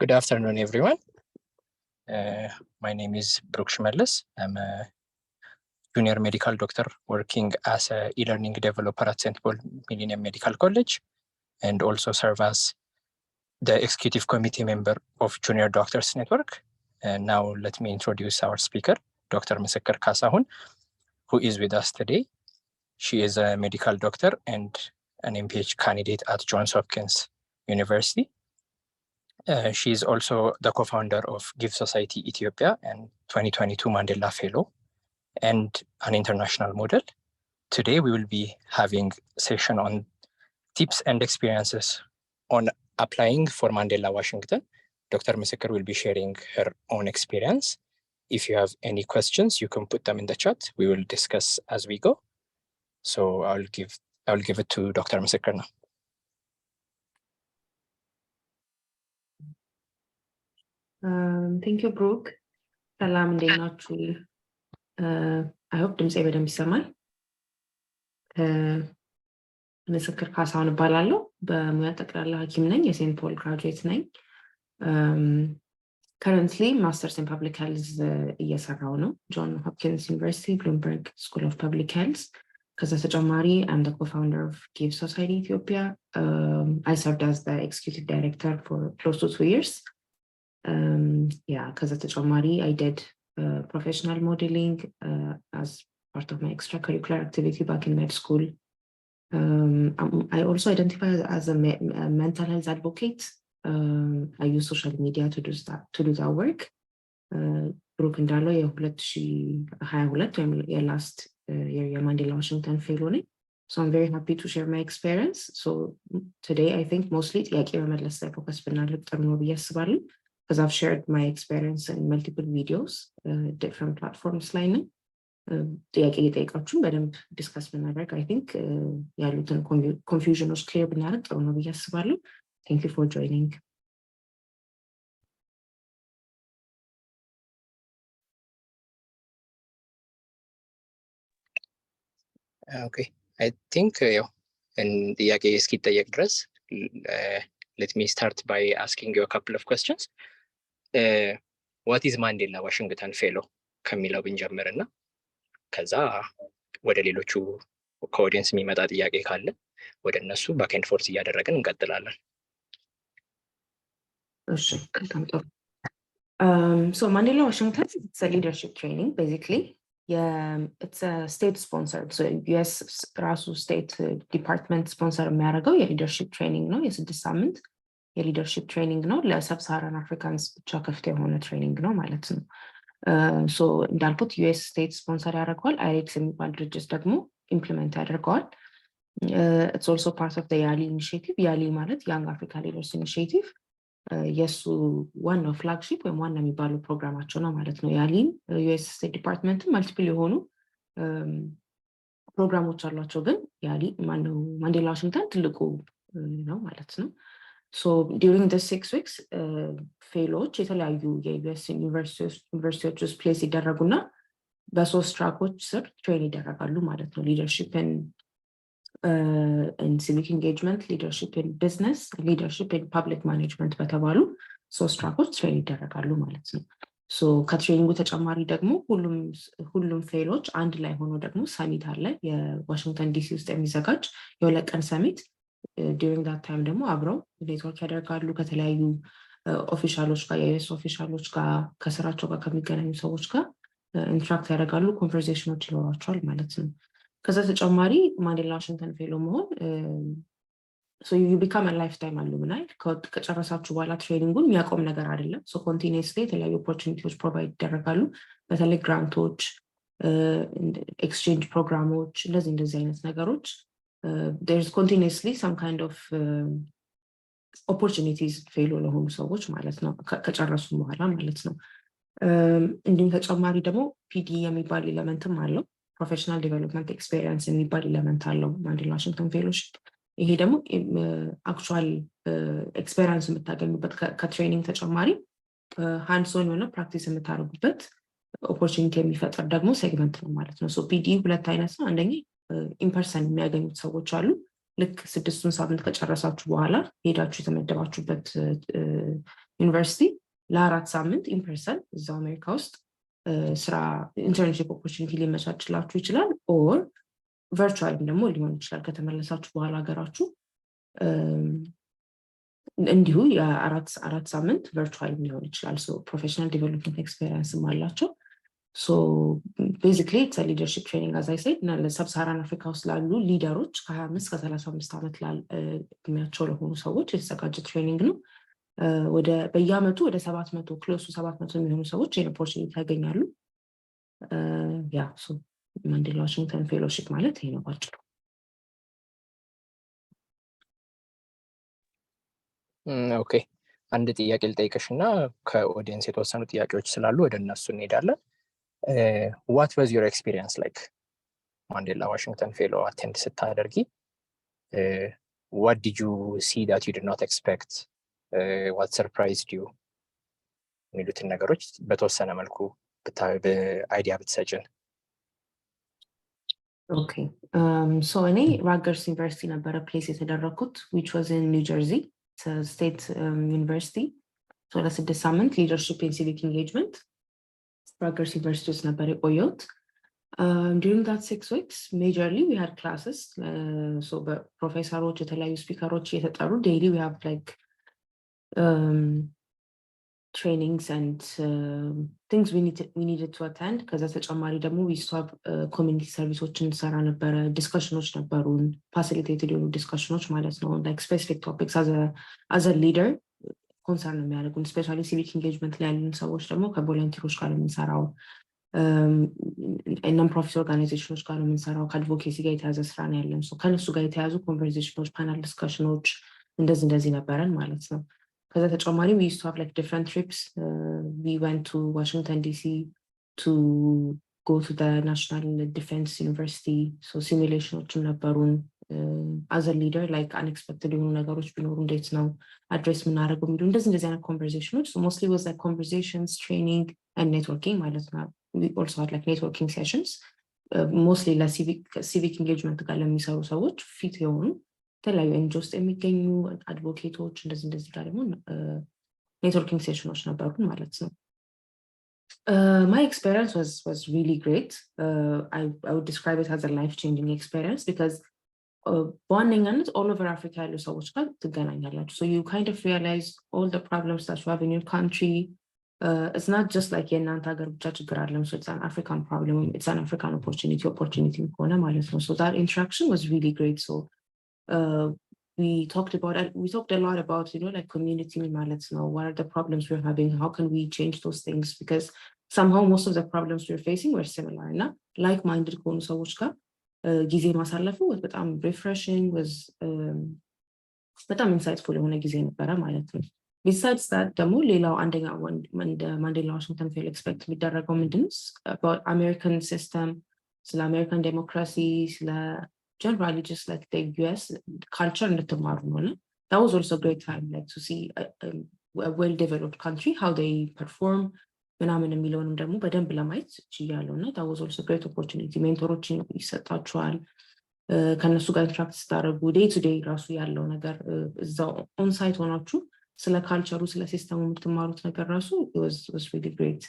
Good afternoon, everyone. My name is Brooke Schmellis. I'm a junior medical doctor working as an e-learning developer at St. Paul Millennium Medical College, and also serve as the executive committee member of Junior Doctors Network. And now let me introduce our speaker, Dr. Misker Kassahun, who is with us today. She is a medical doctor and an MPH candidate at Johns Hopkins University. She is also the co-founder of Give Society Ethiopia and 2022 Mandela Fellow and an international model. Today, we will be having a session on tips and experiences on applying for Mandela Washington. Dr. Misker will be sharing her own experience. If you have any questions, you can put them in the chat. We will discuss as we go. So I'll give it to Dr. Misker now. Thank you, Brooke. Salam Denachi. I hope them say them Samal. Misker Kassahun እባላለሁ በሙያ ጠቅላላ ሐኪም ነኝ የሴንት ፖል ግራጁዌት ነኝ currently masters in public health እየሰራው ነው John Hopkins University Bloomberg School of Public Health ከዛ ተጨማሪ I'm the co-founder of Give Society Ethiopia. I served as the executive director for close to 2 years. ከዛ ተጨማሪ I did professional modeling as part of my extracurricular activity back in med school. I also identify as a mental health advocate. I use social media to do that work. Brooke እንዳለው የ2022 last year Mandela Washington Fellowship. So I'm very happy to share my experience. So today I think mostly ጥያቄ በመለስ ላይ ፎከስ ብናደርግ ጥሩ ነው ብዬ አስባለሁ because I've shared my experience in multiple videos, different platforms ላይ ነው ጥያቄ እየጠየቃችሁ በደንብ ዲስከስ ብናደርግ I think ያሉትን confusions clear ብናደርግ ጥሩ ነው ብዬ አስባለሁ. Thank you for joining. Okay, I think in ጥያቄ እስኪጠየቅ ድረስ let me start by asking you a couple of questions. What is Mandela Washington Fellow? ከሚለው ብንጀምርና ከዛ ወደ ሌሎቹ ከኦዲየንስ የሚመጣ ጥያቄ ካለ ወደ እነሱ ባክ ኤንድ ፎርስ እያደረግን እንቀጥላለን። እሺ so Mandela Washington, it's a leadership training basically. It's a state sponsored, so US ራሱ state department sponsor የሚያደርገው የleadership training ነው የ6 ሳምንት የleadership training ነው ለሰብሳሃራን አፍሪካንስ ብቻ ክፍት የሆነ training ነው ማለት ነው። so እንዳልኩት US state sponsor ያደርገዋል IREX የሚባል ድርጅት ደግሞ implement ያደርገዋል። It's also part of the YALI initiative. YALI ማለት Young Africa Leaders Initiative. የሱ ዋናው ፍላግሺፕ ወይም ዋና የሚባለው ፕሮግራማቸው ነው ማለት ነው። ያሊን US State Department multiple የሆኑ ፕሮግራሞች አሏቸው ግን ያሊ ማንዴላ ዋሽንግተን ትልቁ ነው ማለት ነው። So during the 6 weeks ፌሎዎች የተለያዩ የዩኤስ ዩኒቨርሲቲዎች ውስጥ ፕሌስ ይደረጉና በ3 ትራኮች ስር ትሬን ይደረጋሉ ማለት ነው። ሊደርሺፕ in civic engagement, leadership in business, leadership in public management በተባሉ 3 ትራኮች ትሬን ይደረጋሉ ማለት ነው። So ከትሬኒንጉ ተጨማሪ ደግሞ ሁሉም ፌሎች አንድ ላይ ሆኖ ደግሞ ሰሚት አለ የዋሽንግተን ዲሲ ውስጥ የሚዘጋጅ የ2 ቀን ሰሚት during that time ደግሞ አብረው ኔትወርክ ያደርጋሉ ከተለያዩ ኦፊሻሎች ጋር የዩኤስ ኦፊሻሎች ጋር ከስራቸው ጋር ከሚገናኙ ሰዎች ጋር ኢንተራክት ያደርጋሉ ኮንቨርሴሽኖች ይኖራቸዋል ማለት ነው። ከዛ ተጨማሪ ማንዴላ ዋሽንግተን ፌሎ መሆን so you become a lifetime alumni ከጨረሳችሁ በኋላ ትሬኒንጉን የሚያቆም ነገር አይደለም። so continuously የተለያዩ opportunities provide ይደረጋሉ በተለይ ግራንቶች ኤክስቼንጅ ፕሮግራሞች እንደዚህ አይነት ነገሮች there's continuously some kind of opportunities ፌሎ ለሆኑ ሰዎች ማለት ነው ከጨረሱ በኋላ ማለት ነው። እንዲሁም ተጨማሪ ደግሞ ፒዲ የሚባል ኤሌመንትም አለው ፕሮፌሽናል ዴቨሎፕመንት ኤክስፒሪየንስ የሚባል ኤሌመንት አለው ማንዴላ ዋሽንግተን ፌሎሺፕ። ይሄ ደግሞ አክቹዋል ኤክስፒሪየንስ የምታገኙበት ከትሬኒንግ ተጨማሪ ሃንድስ ኦን የሆነ ፕራክቲስ የምታደርጉበት ኦፖርቹኒቲ የሚፈጥር ደግሞ ሴግመንት ነው ማለት ነው። ሶ ፒዲ 2 አይነት ነው። አንደኛ ኢንፐርሰን የሚያገኙት ሰዎች አሉ ልክ 6 ሳምንት ከጨረሳችሁ በኋላ ሄዳችሁ የተመደባችሁበት ዩኒቨርሲቲ ለ4 ሳምንት ኢንፐርሰን እዛው አሜሪካ ውስጥ ስራ ኢንተርንሺፕ ኦፖርቹኒቲ ሊመቻችላችሁ ይችላል። ኦር ቨርቹዋል ደግሞ ሊሆን ይችላል። ከተመለሳችሁ በኋላ ሀገራችሁ እንዲሁ የ4 ሳምንት ቨርቹዋል ሊሆን ይችላል። ፕሮፌሽናል ዲቨሎፕመንት ኤክስፔሪንስም አላቸው። ቤዚክሊ ኢትስ ሊደርሺፕ ትሬኒንግ አዝ አይ ሴድ እና ለሰብሳራን አፍሪካ ውስጥ ላሉ ሊደሮች ከ25 እስከ 35 ዓመት እድሜያቸው ለሆኑ ሰዎች የተዘጋጀ ትሬኒንግ ነው። በየአመቱ ወደ 700 ክሎስ 700 የሚሆኑ ሰዎች ይህን ኦፖርቹኒቲ ያገኛሉ። ማንዴላ ዋሽንግተን ፌሎሺፕ ማለት ይሄ ነው ባጭሩ። ኦኬ፣ አንድ ጥያቄ ልጠይቅሽ እና ከኦዲየንስ የተወሰኑ ጥያቄዎች ስላሉ ወደ እነሱ እንሄዳለን። what was your experience like Mandela Washington Fellow attend ስታደርጊ? what did you see that you did not expect? what surprised you? የሚሉትን ነገሮች በተወሰነ መልኩ በአይዲያ ብትሰጭን። ኦኬ እኔ ራገርስ ዩኒቨርሲቲ ነበረ ፕሌስ የተደረኩት which was in New Jersey ስቴት ዩኒቨርሲቲ። ለ6 ሳምንት ሊደርሺፕ ኤንድ ሲቪክ ኢንጌጅመንት ራገርስ ዩኒቨርሲቲ ውስጥ ነበር የቆየሁት። during that 6 weeks majorly we had classes. በፕሮፌሰሮች የተለያዩ ስፒከሮች እየተጠሩ daily we have like trainings and things we needed to attend. ከዛ ተጨማሪ ደግሞ we used to have community serviceዎችን እንሰራ ነበረ። ዲስከሽኖች ነበሩን፣ ፋሲሊቴትድ የሆኑ ዲስከሽኖች ማለት ነው። like specific topics as a leader ኮንሰርን የሚያደርጉን ስፔሻሊ ሲቪክ ኢንጌጅመንት ላይ ያሉን ሰዎች ደግሞ ከቮለንቲሮች ጋር የምንሰራው፣ ነን ፕሮፊት ኦርጋናይዜሽኖች ጋር የምንሰራው፣ ከአድቮኬሲ ጋር የተያዘ ስራ ነው ያለን። ከነሱ ጋር የተያዙ ኮንቨርሴሽኖች፣ ፓናል ዲስከሽኖች እንደዚህ ነበረን ማለት ነው። ከዛ ተጨማሪ we used to have like different trips. We went to Washington DC to go to the National Defense University. ሲሙሌሽኖችም ነበሩን። as a leader like unexpected የሆኑ ነገሮች ቢኖሩ እንዴት ነው አድሬስ የምናደርገው የሚሉ እንደዚህ አይነት ኮንቨርሴሽኖች። mostly was like conversations, training and networking ማለት ነው። we also had like networking sessions mostly ለሲቪክ ኢንጌጅመንት ጋር ለሚሰሩ ሰዎች ፊት የሆኑ የተለያዩ ኤንጂ ውስጥ የሚገኙ አድቮኬቶች እንደዚህ ጋር ደግሞ ኔትወርኪንግ ሴሽኖች ነበሩን ማለት ነው። My experience was really great. I would describe it as a life-changing experience because በዋነኛነት all over Africa ያሉ ሰዎች ጋር ትገናኛላችሁ። So you kind of realize all the problems that you have in your country. It's not just like የእናንተ ሀገር ብቻ ችግር አለም። So it's an African problem. It's an African opportunity ከሆነ ማለት ነው። So that interaction was really great. So we talked a lot about like community ማለት ነው. What are the problems we're having? How can we change those things? Because somehow most of the problems we're facing were similar እና like-minded ከሆኑ ሰዎች ጋር ጊዜ ማሳለፉ በጣም ሪፍሬሽንግ was በጣም ኢንሳይትፉል የሆነ ጊዜ ነበረ ማለት ነው። besides that ደግሞ ሌላው አንደኛ ማንዴላ ዋሽንግተን ፌሎ ኤክስፔክት የሚደረገው ምንድን ነው about American system፣ ስለ አሜሪካን ዴሞክራሲ፣ ስለ generally just like the US culture እንድትማሩ ነው። That was also a great time like to see a well-developed country, how they perform ምናምን የሚለውንም ደግሞ በደንብ ለማየት ችያለሁ እና that was also a great opportunity። ሜንቶሮችን ይሰጣችኋል። ከነሱ ጋር ኢንትራክት ስታደርጉ ዴይ ቱ ዴይ ራሱ ያለው ነገር እዛው ኦንሳይት ሆናችሁ ስለ ካልቸሩ ስለ ሲስተሙ የምትማሩት ነገር ራሱ was really great.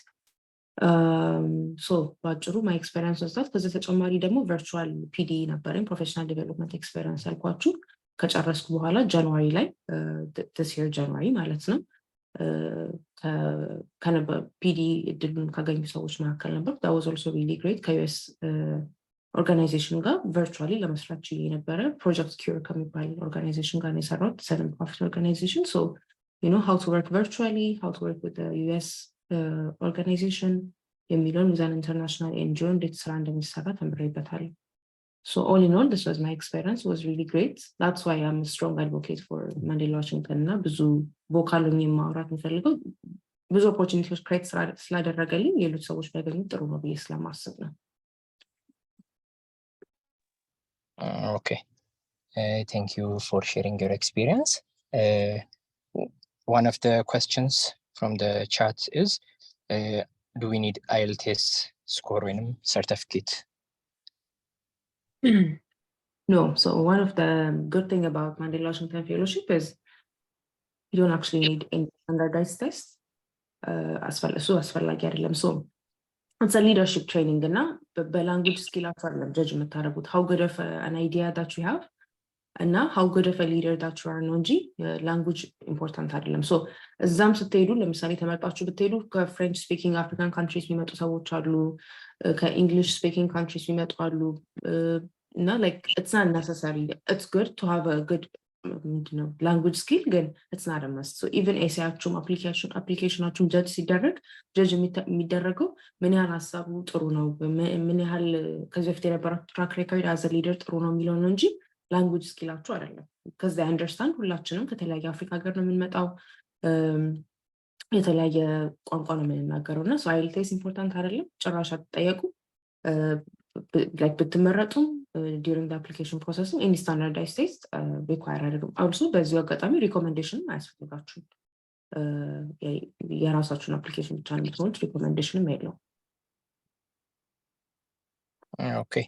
ባጭሩ ማይ ኤክስፔሪንስ ወስዳት። ከዚ ተጨማሪ ደግሞ ቨርቹዋል ፒዲ ነበረኝ፣ ፕሮፌሽናል ዴቨሎፕመንት ኤክስፔሪንስ ያልኳችሁ። ከጨረስኩ በኋላ ጃንዋሪ ላይ this year ጃንዋሪ ማለት ነው ከነበር ፒዲ እድሉን ካገኙ ሰዎች መካከል ነበር። that was also really great። ከዩኤስ ኦርጋናይዜሽን ጋር ቨርቹዋሊ ለመስራት ችዬ ነበረ። ፕሮጀክት ኪዩር ከሚባል ኦርጋናይዜሽን ጋር የሰራሁት ነን ፕሮፊት ኦርጋናይዜሽን። so how to work virtually, how to work with the US organization የሚለውን with an international NGO እንዴት ስራ እንደሚሰራ ተምሬበታለሁ። So all in all, this was my experience. It was really great. That's why I'm a strong advocate for Mandela Washington እና ብዙ ቮካሉኝ የማውራት የምፈልገው ብዙ ኦፖርቹኒቲዎች ክሬት ስላደረገልኝ ሌሎች ሰዎች ቢያገኙ ጥሩ ነው ብዬ ስለማስብ ነው። Okay. Thank you for sharing your experience. One of the questions from the chat is, do we need IELTS score or certificate? No. So one of the good thing about Mandela Washington Fellowship is you don't actually need any standardized tests. አስፈላጊ አይደለም። So it's a leadership training እና በlanguage skill አይደለም judge የምታደርጉት how good of an idea that you have እና how good of a leader that you are ነው እንጂ language important አይደለም። So እዛም ስትሄዱ ለምሳሌ ተመርጣችሁ ብትሄዱ ከፍሬንች ስፒኪንግ አፍሪካን ካንትሪስ የሚመጡ ሰዎች አሉ፣ ከእንግሊሽ ስፒኪንግ ካንትሪስ የሚመጡ አሉ እና like it's not necessary. It's good to have a good language skill, ግን it's not a must. So even ኤሴያችሁም applicationአችሁም judge ሲደረግ judge የሚደረገው ምን ያህል ሀሳቡ ጥሩ ነው፣ ምን ያህል ከዚህ በፊት የነበራችሁ track record as a leader ጥሩ ነው የሚለው ነው እንጂ language skillአችሁ አይደለም። because they understand ሁላችንም ከተለያየ አፍሪካ ሀገር ነው የምንመጣው፣ የተለያየ ቋንቋ ነው የምንናገረው እና so IELTS important አይደለም ጭራሽ አትጠየቁ። like ብትመረጡም during the application process any standardized test require አይደለም። also በዚህ አጋጣሚ recommendation አያስፈልጋችሁም። የራሳችሁን application ብቻ ነው የምትሞሉት፣ recommendation የለውም። Okay.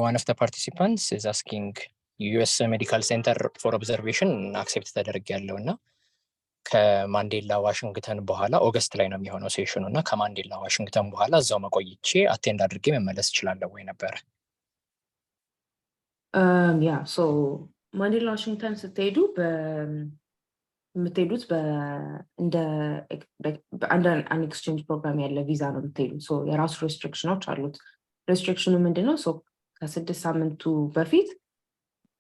One of the participants is asking US Medical Center for Observation accept ተደርጊያለሁ እና ከማንዴላ ዋሽንግተን በኋላ ኦገስት ላይ ነው የሚሆነው ሴሽኑ እና ከማንዴላ ዋሽንግተን በኋላ እዛው መቆይቼ አቴንድ አድርጌ መመለስ እችላለሁ ወይ ነበር? so ማንዴላ ዋሽንግተን ስትሄዱ የምትሄዱት እንደ አንድ ኤክስቼንጅ ፕሮግራም ያለ ቪዛ ነው የምትሄዱት። so የራሱ ሬስትሪክሽኖች አሉት። ሬስትሪክሽኑ ምንድነው? so ከ6 ሳምንቱ በፊት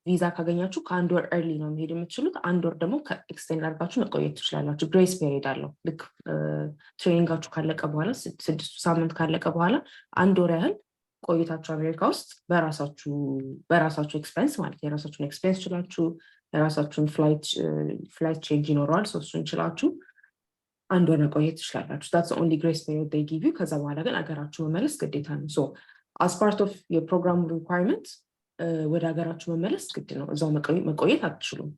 ቪዛ ካገኛችሁ ከአንድ ወር ኤርሊ ነው መሄድ የምትችሉት። አንድ ወር ደግሞ ኤክስቴንድ አድርጋችሁ መቆየት ትችላላችሁ። ግሬስ ፔሪድ አለው። ልክ ትሬኒንጋችሁ ካለቀ በኋላ 6 ሳምንት ካለቀ በኋላ አንድ ወር ያህል ቆይታችሁ አሜሪካ ውስጥ በራሳችሁ ኤክስፔንስ ማለት የራሳችሁን ኤክስፔንስ ችላችሁ የራሳችሁን ፍላይት ቼንጅ ይኖረዋል። እሱን ችላችሁ አንድ ወር መቆየት ትችላላችሁ። that's the only grace period they give you። ከዛ በኋላ ግን አገራችሁ መመለስ ግዴታ ነው። so as part of your program requirement ወደ ሀገራችሁ መመለስ ግድ ነው። እዛው መቆየት አትችሉም።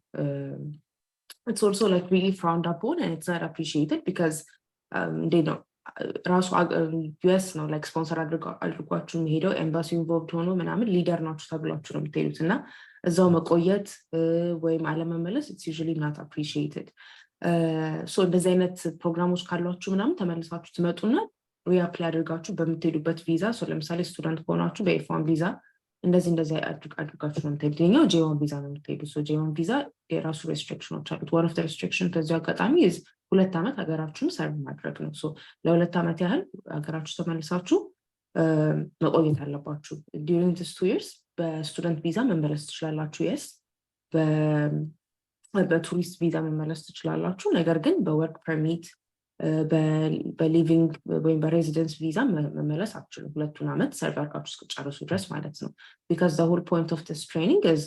it's also like really frowned upon and it's not appreciated because they know ራሱ US ነው like sponsor አድርጓችሁ ሄደው ኤምባሲ ኢንቮልቭድ ሆኖ ምናምን ሊደር ናችሁ ተብላችሁ ነው የምትሄዱት እና እዛው መቆየት ወይም አለመመለስ it's usually not appreciated። so እንደዚህ አይነት ፕሮግራሞች ካሏችሁ ምናምን ተመልሳችሁ ትመጡና ሪአፕላይ አድርጋችሁ በምትሄዱበት ቪዛ so ለምሳሌ ስቱደንት ከሆናችሁ በኤፍ1 ቪዛ እንደዚህ አድርጋችሁ ነው የምትሄዱት። የኛው J1 ቪዛ ነው የምትሄዱት። so J1 ቪዛ የራሱ ሬስትሪክሽኖች አሉት። one of the restriction ከዚህ አጋጣሚ is 2 ዓመት ሀገራችሁን ሰርቭ ማድረግ ነው። so ለ2 ዓመት ያህል ሀገራችሁ ተመልሳችሁ መቆየት አለባችሁ። during these 2 years በስቱደንት ቪዛ መመለስ ትችላላችሁ። yes በቱሪስት ቪዛ መመለስ ትችላላችሁ። ነገር ግን በወርክ ፐርሚት በሊቪንግ ወይም በሬዚደንስ ቪዛ መመለስ አትችሉም። 2 ዓመት ሰርቭ አድርጋችሁ እስክትጨርሱ ድረስ ማለት ነው። because the whole point of this training is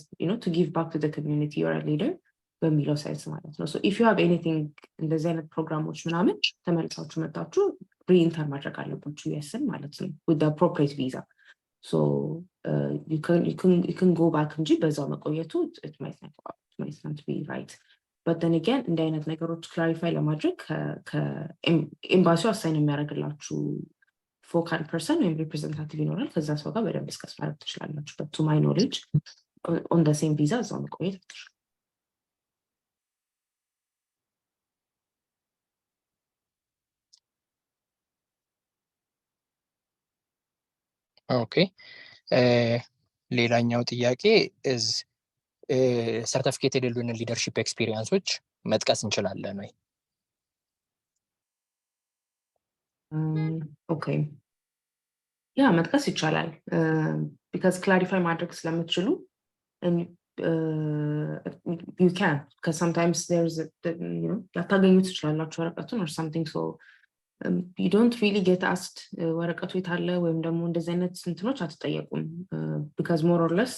to give back to the community you're a leader በሚለው ሳይንስ ማለት ነው። so if you have anything እንደዚህ አይነት ፕሮግራሞች ምናምን ተመልሳችሁ መጣችሁ ሪኢንተር ማድረግ አለባችሁ USን ማለት ነው with the appropriate visa. so you can go back እንጂ በዛው መቆየቱ it might not be right. but then again እንደ አይነት ነገሮች ክላሪፋይ ለማድረግ ከኤምባሲው አሳይን የሚያደርግላችሁ ፎካል ፐርሰን ወይም ሪፕሬዘንታቲቭ ይኖራል። ከዛ ሰው ጋር በደንብ ዲስከስ ማድረግ ትችላላችሁ። but to my knowledge on the same visa እዛው መቆየት ትችላላችሁ። ኦኬ ሌላኛው ጥያቄ is ሰርቲፊኬት የሌሉን ሊደርሺፕ ኤክስፒሪየንሶች መጥቀስ እንችላለን ወይ? ኦኬ ያ መጥቀስ ይቻላል because clarify ማድረግ ስለምትችሉ and you can because sometimes there's ላታገኙ ትችላላችሁ ወረቀቱን or something so you don't really get asked ወረቀቱ የታለ ወይም ደግሞ እንደዚህ አይነት እንትኖች አትጠየቁም because more or less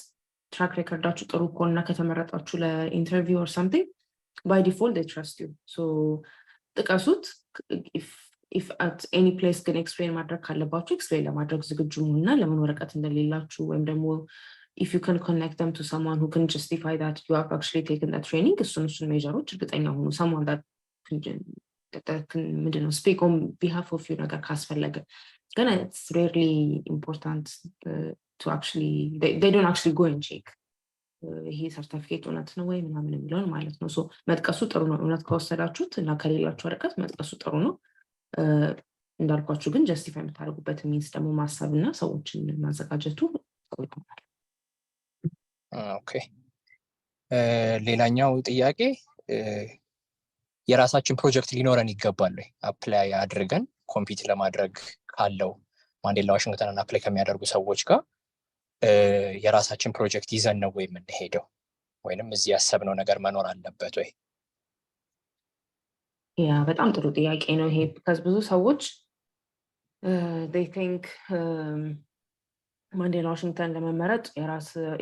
track recordአችሁ ጥሩ ከሆነና ከተመረጣችሁ ለኢንተርቪው or something by default they trust you. so ጥቀሱት if at any place can explain ማድረግ ካለባችሁ explain ለማድረግ ዝግጁ ሁኑና ለምን ወረቀት እንደሌላችሁ ወይም ደግሞ if you can connect them to someone who can justify that you have actually taken that training እሱን ሜጀሮች እርግጠኛ ሁኑ someone that can speak on behalf of you ነገር ካስፈለገ ግን it's rarely important to actually they don't actually go and check ይሄ ሰርቲፊኬት እውነት ነው ወይ ምናምን የሚለውን ማለት ነው። ሶ መጥቀሱ ጥሩ ነው እውነት ከወሰዳችሁት እና ከሌላችሁ ርቀት መጥቀሱ ጥሩ ነው። እንዳልኳችሁ ግን ጀስቲፋይ የምታደርጉበት ሚንስ ደግሞ ማሰብና ሰዎችን ማዘጋጀቱ ጥሩ ይሆናል። ኦኬ ሌላኛው ጥያቄ የራሳችን ፕሮጀክት ሊኖረን ይገባል ወይ? አፕላይ አድርገን ኮምፒት ለማድረግ ካለው ማንዴላ ዋሽንግተንን አፕላይ ከሚያደርጉ ሰዎች ጋር የራሳችን ፕሮጀክት ይዘን ነው ወይ የምንሄደው ወይንም እዚህ ያሰብነው ነገር መኖር አለበት ወይ? ያ በጣም ጥሩ ጥያቄ ነው ይሄ። because ብዙ ሰዎች they think ማንዴላ ዋሽንግተን ለመመረጥ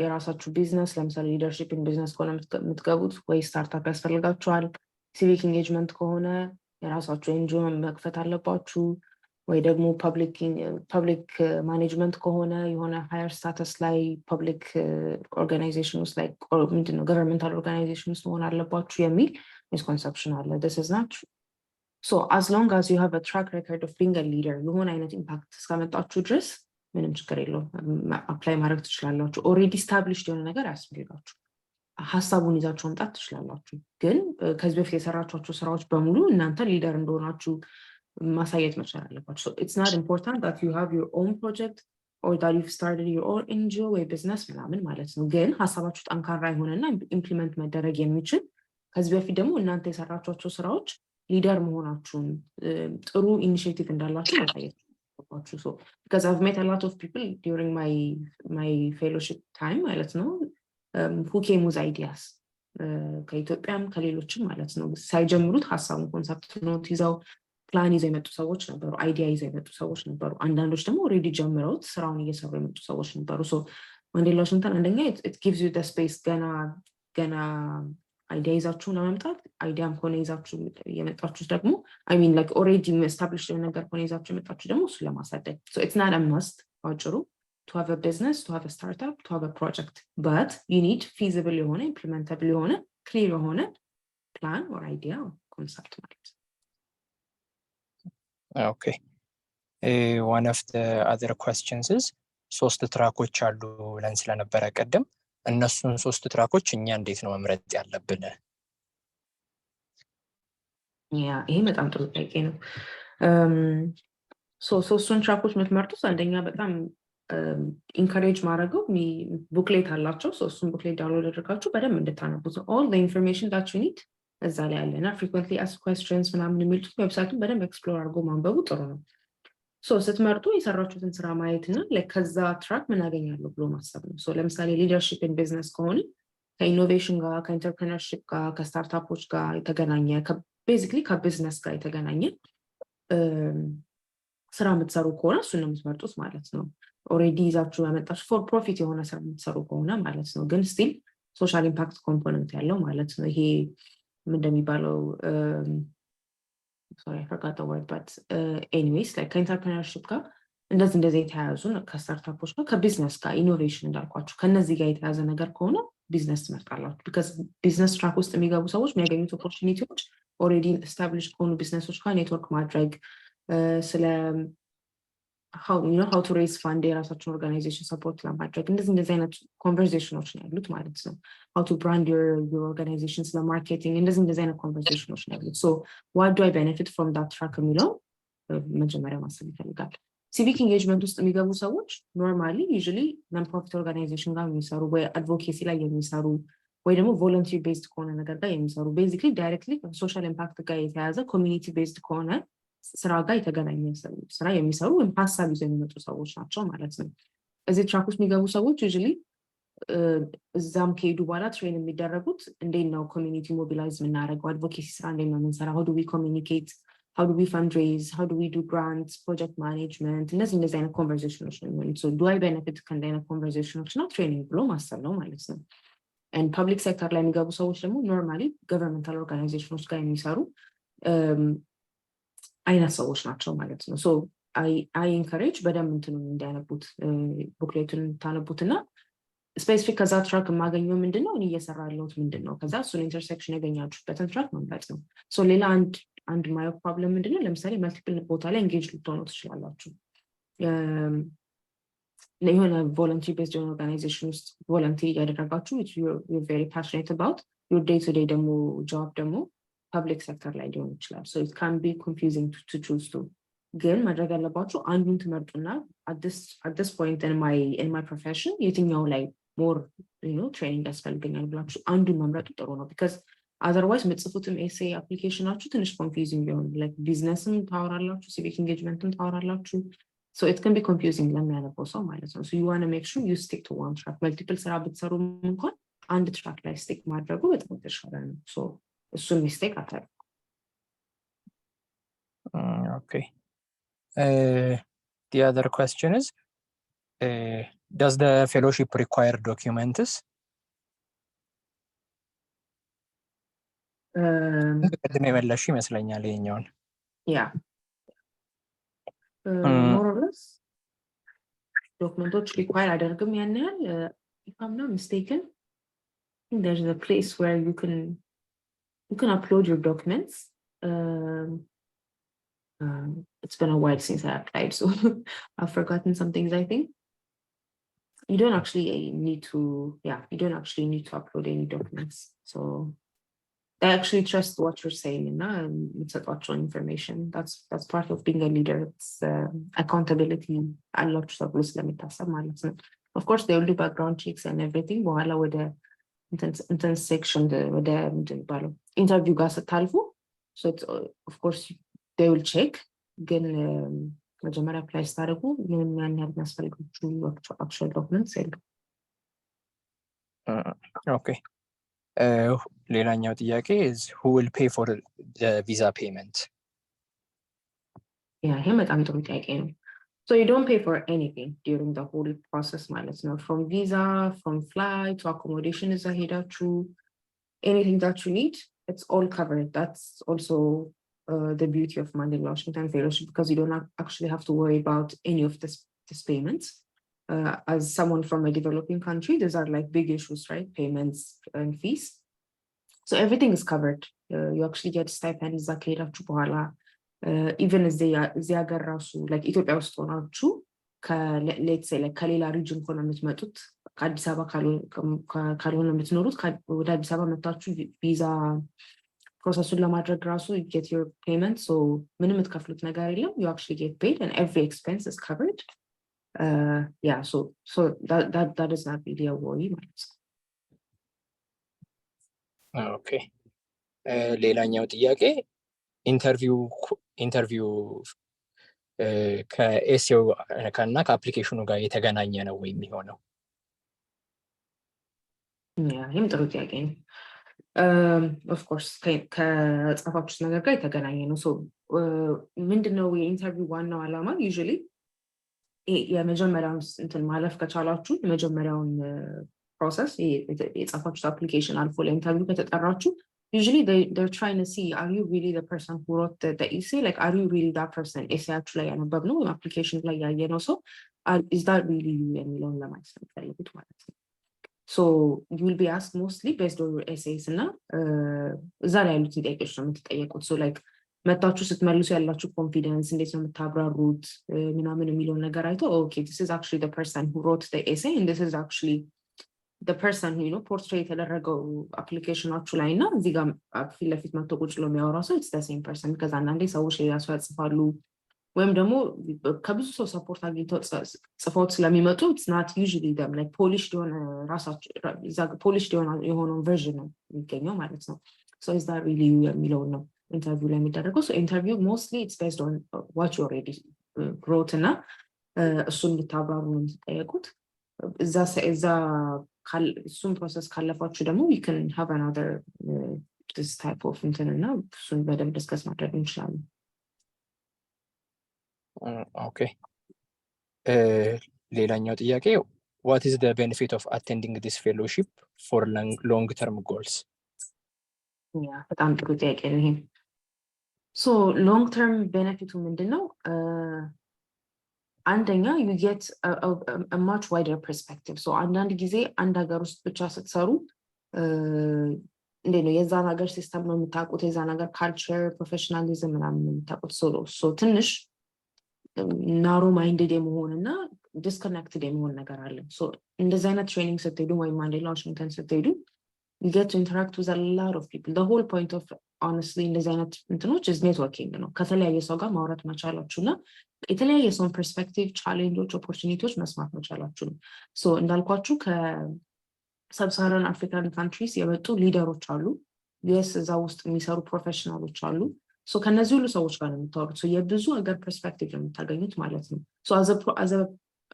የራሳችሁ ቢዝነስ ለምሳሌ ሊደርሺፕ ኢን ቢዝነስ ከሆነ የምትገቡት ወይ ስታርታፕ ያስፈልጋችኋል። ሲቪክ ኢንጌጅመንት ከሆነ የራሳችሁ ኤንጂኦ መክፈት አለባችሁ። ወይ ደግሞ ፐብሊክ ማኔጅመንት ከሆነ የሆነ ሃየር ስታተስ ላይ ፐብሊክ ኦርጋናይዜሽን ውስጥ ላይ ምንድነው ገቨርንመንታል ኦርጋናይዜሽን ውስጥ መሆን አለባችሁ የሚል ሚስኮንሰፕሽን አለ። this is not true. so as long as you have a track record of being a leader የሆነ አይነት ኢምፓክት እስካመጣችሁ ድረስ ምንም ችግር የለውም አፕላይ ማድረግ ትችላላችሁ። ኦልሬዲ ስታብሊሽድ የሆነ ነገር አያስፈልጋችሁ። ሀሳቡን ይዛችሁ መምጣት ትችላላችሁ። ግን ከዚህ በፊት የሰራችኋቸው ስራዎች በሙሉ እናንተ ሊደር እንደሆናችሁ ማሳየት መቻል አለባችሁ። so it's not important that you have your own project or that you've started your own NGO ወይ ቢዝነስ ምናምን ማለት ነው። ግን ሀሳባችሁ ጠንካራ የሆነና ኢምፕሊመንት መደረግ የሚችል ከዚህ በፊት ደግሞ እናንተ የሰራችኋቸው ስራዎች ሊደር መሆናችሁን ጥሩ ኢኒሺዬቲቭ እንዳላችሁ ማሳየት አለባችሁ። so because I've met a lot of people during my fellowship time ማለት ነው who came with ideas ከኢትዮጵያም ከሌሎችም ማለት ነው ሳይጀምሩት ሀሳቡን ኮንሰፕት ኖት ይዘው ፕላን ይዘው የመጡ ሰዎች ነበሩ። አይዲያ ይዘው የመጡ ሰዎች ነበሩ። አንዳንዶች ደግሞ ኦልሬዲ ጀምረውት ስራውን እየሰሩ የመጡ ሰዎች ነበሩ። so ማንዴላ ዋሽንግተን አንደኛ it gives you the space ገና አይዲያ ይዛችሁ ለመምጣት አይዲያም ከሆነ ይዛችሁ የመጣችሁት ደግሞ I mean like already established ነገር ከሆነ ይዛችሁ የመጣችሁ ደግሞ እሱ ለማሳደግ so it's not a must አጭሩ to have a business, to have a startup, to have a project, but you need feasible የሆነ implementable የሆነ clear የሆነ plan or idea or concept ማለት ነው። Okay. One of the other questions is ሶስት ትራኮች አሉ ብለን ስለነበረ ቀደም እነሱን ሶስት ትራኮች እኛ እንዴት ነው መምረጥ ያለብን? ይሄ በጣም ጥሩ ጥያቄ ነው። ሶስቱን ትራኮች የምትመርጡት አንደኛ በጣም ኢንካሬጅ ማድረገው ቡክሌት አላቸው። እሱን ቡክሌት ዳውንሎድ አድርጋችሁ በደንብ እንድታነቡት all the information that you need እዛ ላይ አለና frequently asked questions ምናምን የሚሉት ዌብሳይቱን በደንብ ኤክስፕሎር አድርጎ ማንበቡ ጥሩ ነው። ስትመርጡ የሰራችሁትን ስራ ማየትና ከዛ ትራክ ምን አገኛለሁ ብሎ ማሰብ ነው። ለምሳሌ ሊደርሺፕ ኢን ቢዝነስ ከሆነ ከኢኖቬሽን ጋር ከኢንተርፕረነርሺፕ ጋር ከስታርታፖች ጋር የተገናኘ ቤዚክሊ ከቢዝነስ ጋር የተገናኘ ስራ የምትሰሩ ከሆነ እሱን ነው የምትመርጡት ማለት ነው። ኦልሬዲ ይዛችሁ ያመጣችሁ ፎር ፕሮፊት የሆነ ስራ የምትሰሩ ከሆነ ማለት ነው። ግን ስቲል ሶሻል ኢምፓክት ኮምፖነንት ያለው ማለት ነው። ይሄ ምን እንደሚባለው sorry I forgot the word but anyways like ከኢንተርፕረነርሺፕ ጋር እንደዚህ የተያያዙ ከስታርታፖች ጋር ከቢዝነስ ጋር ኢኖቬሽን እንዳልኳችሁ ከነዚህ ጋር የተያዘ ነገር ከሆነ ቢዝነስ ትመርጣላችሁ። because ቢዝነስ ትራክ ውስጥ የሚገቡ ሰዎች የሚያገኙት ኦፖርቹኒቲዎች ኦልሬዲ ኤስታብሊሽድ ከሆኑ ቢዝነሶች ጋር ኔትወርክ ማድረግ ስለ how to raise fund የራሳቸውን ኦርጋናይዜሽን ሰፖርት ለማድረግ እንደዚህ አይነት ኮንቨርሴሽኖች ነው ያሉት ማለት ነው። how to brand your organization ስለ ማርኬቲንግ እንደዚህ አይነት ኮንቨርሴሽኖች ነው ያሉት። so what do I benefit from that track የሚለው መጀመሪያ ማሰብ ይፈልጋል። ሲቪክ ኢንጌጅመንት ውስጥ የሚገቡ ሰዎች ኖርማሊ ዩዥሊ ነን ፕሮፊት ኦርጋናይዜሽን ጋር የሚሰሩ ወይ አድቮኬሲ ላይ የሚሰሩ ወይ ደግሞ ቮለንተሪ ቤዝድ ከሆነ ነገር ጋር የሚሰሩ ቤዚክሊ ዳይሬክትሊ ከሶሻል ኢምፓክት ጋር የተያያዘ ኮሚኒቲ ቤዝድ ከሆነ ስራ ጋር የተገናኘ ስራ የሚሰሩ ወይም ሀሳብ ይዘው የሚመጡ ሰዎች ናቸው ማለት ነው። እዚህ ትራክ ውስጥ የሚገቡ ሰዎች ዩዥሊ እዛም ከሄዱ በኋላ ትሬን የሚደረጉት እንዴት ነው ኮሚኒቲ ሞቢላይዝ የምናደርገው፣ አድቮኬሲ ስራ እንዴት ነው የምንሰራ፣ how do we communicate, how do we fundraise, how do we do grants, project management እንደዚህ አይነት ኮንቨርሴሽኖች ነው የሚሆኑት። so do I benefit ከእንደዚህ አይነት ኮንቨርሴሽኖች እና ትሬኒንግ ብሎ ማሰብ ነው ማለት ነው። and ፐብሊክ ሴክተር ላይ የሚገቡ ሰዎች ደግሞ ኖርማሊ ገቨርንመንታል ኦርጋናይዜሽኖች ጋር የሚሰሩ አይነት ሰዎች ናቸው ማለት ነው። so I encourage በደንብ እንትኑን እንዲያነቡት ቡክሌቱን ታነቡትና ስፔሲፊክ ከዛ ትራክ የማገኘው ምንድነው እኔ እየሰራ ያለሁት ምንድነው ከዛ እሱን ኢንተርሴክሽን ያገኛችሁበትን ትራክ መምረጥ ነው። so ሌላ አንድ ማየው ፕሮብለም ምንድነው ለምሳሌ መልቲፕል ቦታ ላይ ኤንጌጅ ልትሆኑ ትችላላችሁ። ለሆነ voluntary based organization ውስጥ volunteer ያደረጋችሁ which you're very passionate about your day to day ደግሞ job ደግሞ public sector ላይ ሊሆን ይችላል so it can be confusing to choose to ግን ማድረግ ያለባችሁ አንዱን ትመርጡና at this point in my profession የትኛው ላይ more training ያስፈልገኛል ብላችሁ አንዱን መምረጡ ጥሩ ነው because otherwise ምጽፉትም essay applicationአችሁ ትንሽ confusing ሊሆን like businessም ታወራላችሁ civic engagementም ታወራላችሁ so it can be confusing ለሚያነበው ሰው ማለት ነው so you want to make sure you stick to one track multiple ስራ ብትሰሩ እንኳን አንድ ትራክ ላይ stick ማድረጉ በጣም የተሻለ ነው so እሱን mistake አታድርጉ okay the other question is does the fellowship require documents ቅድም የመለሽ ይመስለኛል ይሄኛውን yeah more or less documents require አደርግም ያን ያህል if I'm not mistaken I think there's a place where you can upload your documents it's been a while since I applied so I've forgotten some things I think you don't actually need to upload any documents so I actually trust what you're saying and it's actual information that's part of being a leader it's accountability a lot of of course they will do background checks and everything while with the intense section with the interview gas talfu so it's of course they will check again መጀመሪያ apply ስታደርጉ ያን ያህል የሚያስፈልጋችሁ actual documents okay ሌላኛው ጥያቄ is who will pay for the visa payment yeah ይሄ በጣም ጥሩ ጥያቄ ነው so you don't pay for anything during the whole process ማለት ነው from visa from flight to accommodation is ሄዳችሁ anything that you need it's all covered that's also the beauty of Mandela Washington Fellowship because you don't actually have to worry about any of this payments as someone from a developing country these are like big issues right payments and fees so everything is covered you actually get stipend zakirachu በኋላ even as they ሀገር ራሱ like ኢትዮጵያ ውስጥ ሆናችሁ let's say like ከሌላ region ሆነ የምትመጡት ከአዲስ አበባ ካልሆነ የምትኖሩት ወደ አዲስ አበባ መጣችሁ ቪዛ ፕሮሰሱን ለማድረግ ራሱ you get your payment so ምንም የምትከፍሉት ነገር የለም you actually get paid and every expense is covered yeah so that is not really a worry okay ሌላኛው ጥያቄ ኢንተርቪው ከኤስኤው እና ከአፕሊኬሽኑ ጋር የተገናኘ ነው ወይ የሚሆነው ይህም ጥሩ ጥያቄ ነው of course ከጻፋችሁት ነገር ጋር የተገናኘ ነው so ምንድነው የኢንተርቪው ዋናው ዓላማ usually የመጀመሪያውን እንትን ማለፍ ከቻላችሁ የመጀመሪያውን process የጻፋችሁት application አልፎ ለኢንተርቪው ከተጠራችሁ usually they're trying to see are you really the person who wrote the essay like are you really that person essay actually ያነበብነው application ላይ ያየነው ሰው is that really you የሚለውን ለማየት ነው የምትፈልጉት ማለት ነው so you will be asked mostly based on your essays እና እዛ ላይ ያሉት ጥያቄዎች ነው የምትጠየቁት so like መጣችሁ ስትመልሱ ያላችሁ ኮንፊደንስ እንዴት ነው የምታብራሩት ምናምን የሚለውን ነገር አይቶ okay this is actually the person who wrote the essay and this is actually the person who portray የተደረገው አፕሊኬሽናችሁ ላይ እና እዚህ ጋር ፊት ለፊት መጥቶ ቁጭ ብሎ የሚያወራው ሰው it's the same person because አንዳንዴ ሰዎች ሌላ ሰው ያጽፋሉ ወይም ደግሞ ከብዙ ሰው ሰፖርት አግኝተው ጽፈውት ስለሚመጡ it's not usually them like polished የሆነ ራሳቸው polished የሆነው version ነው የሚገኘው ማለት ነው so is that really you የሚለው ነው ኢንተርቪው ላይ የሚደረገው so interview mostly it's based on what you already wrote እና እሱን ልታብራሩ ነው የምትጠየቁት እዛ እሱን ፕሮሰስ ካለፋችሁ ደግሞ we can have another this type of እንትንና እሱን በደንብ ዲስከስ ማድረግ እንችላለን okay ሌላኛው ጥያቄ what is the benefit of attending this fellowship for long term goals በጣም ጥሩ ጥያቄ ነው ይሄ so long term benefit ምንድነው አንደኛ you get a much wider perspective so አንዳንድ ጊዜ አንድ ሀገር ውስጥ ብቻ ስትሰሩ እንደው የዛን ሀገር ሲስተም ነው የምታውቁት የዛን ሀገር culture professionalism ምናምን የምታውቁት so ትንሽ ናሮ ማይንድድ የመሆንና disconnected የሚሆን ነገር አለ so እንደዚህ አይነት ትሬኒንግ ስትሄዱ ወይ ማንዴላ ዋሽንግተን ስትሄዱ you get to interact with a lot of people the whole point of honestly እንደዚህ አይነት እንትኖች is networking ነው ከተለያየ ሰው ጋር ማውራት መቻላችሁና የተለያየ ሰው ፐርስፔክቲቭ ቻሌንጆች ኦፖርቹኒቲዎች መስማት መቻላችሁ ነው so እንዳልኳችሁ ከሰብሳሃራን አፍሪካን ካንትሪስ የመጡ ሊደሮች አሉ ዩኤስ እዛ ውስጥ የሚሰሩ ፕሮፌሽናሎች አሉ so ከነዚህ ሁሉ ሰዎች ጋር ነው የምታወሩት so የብዙ ሀገር ፐርስፔክቲቭ ነው የምታገኙት ማለት ነው so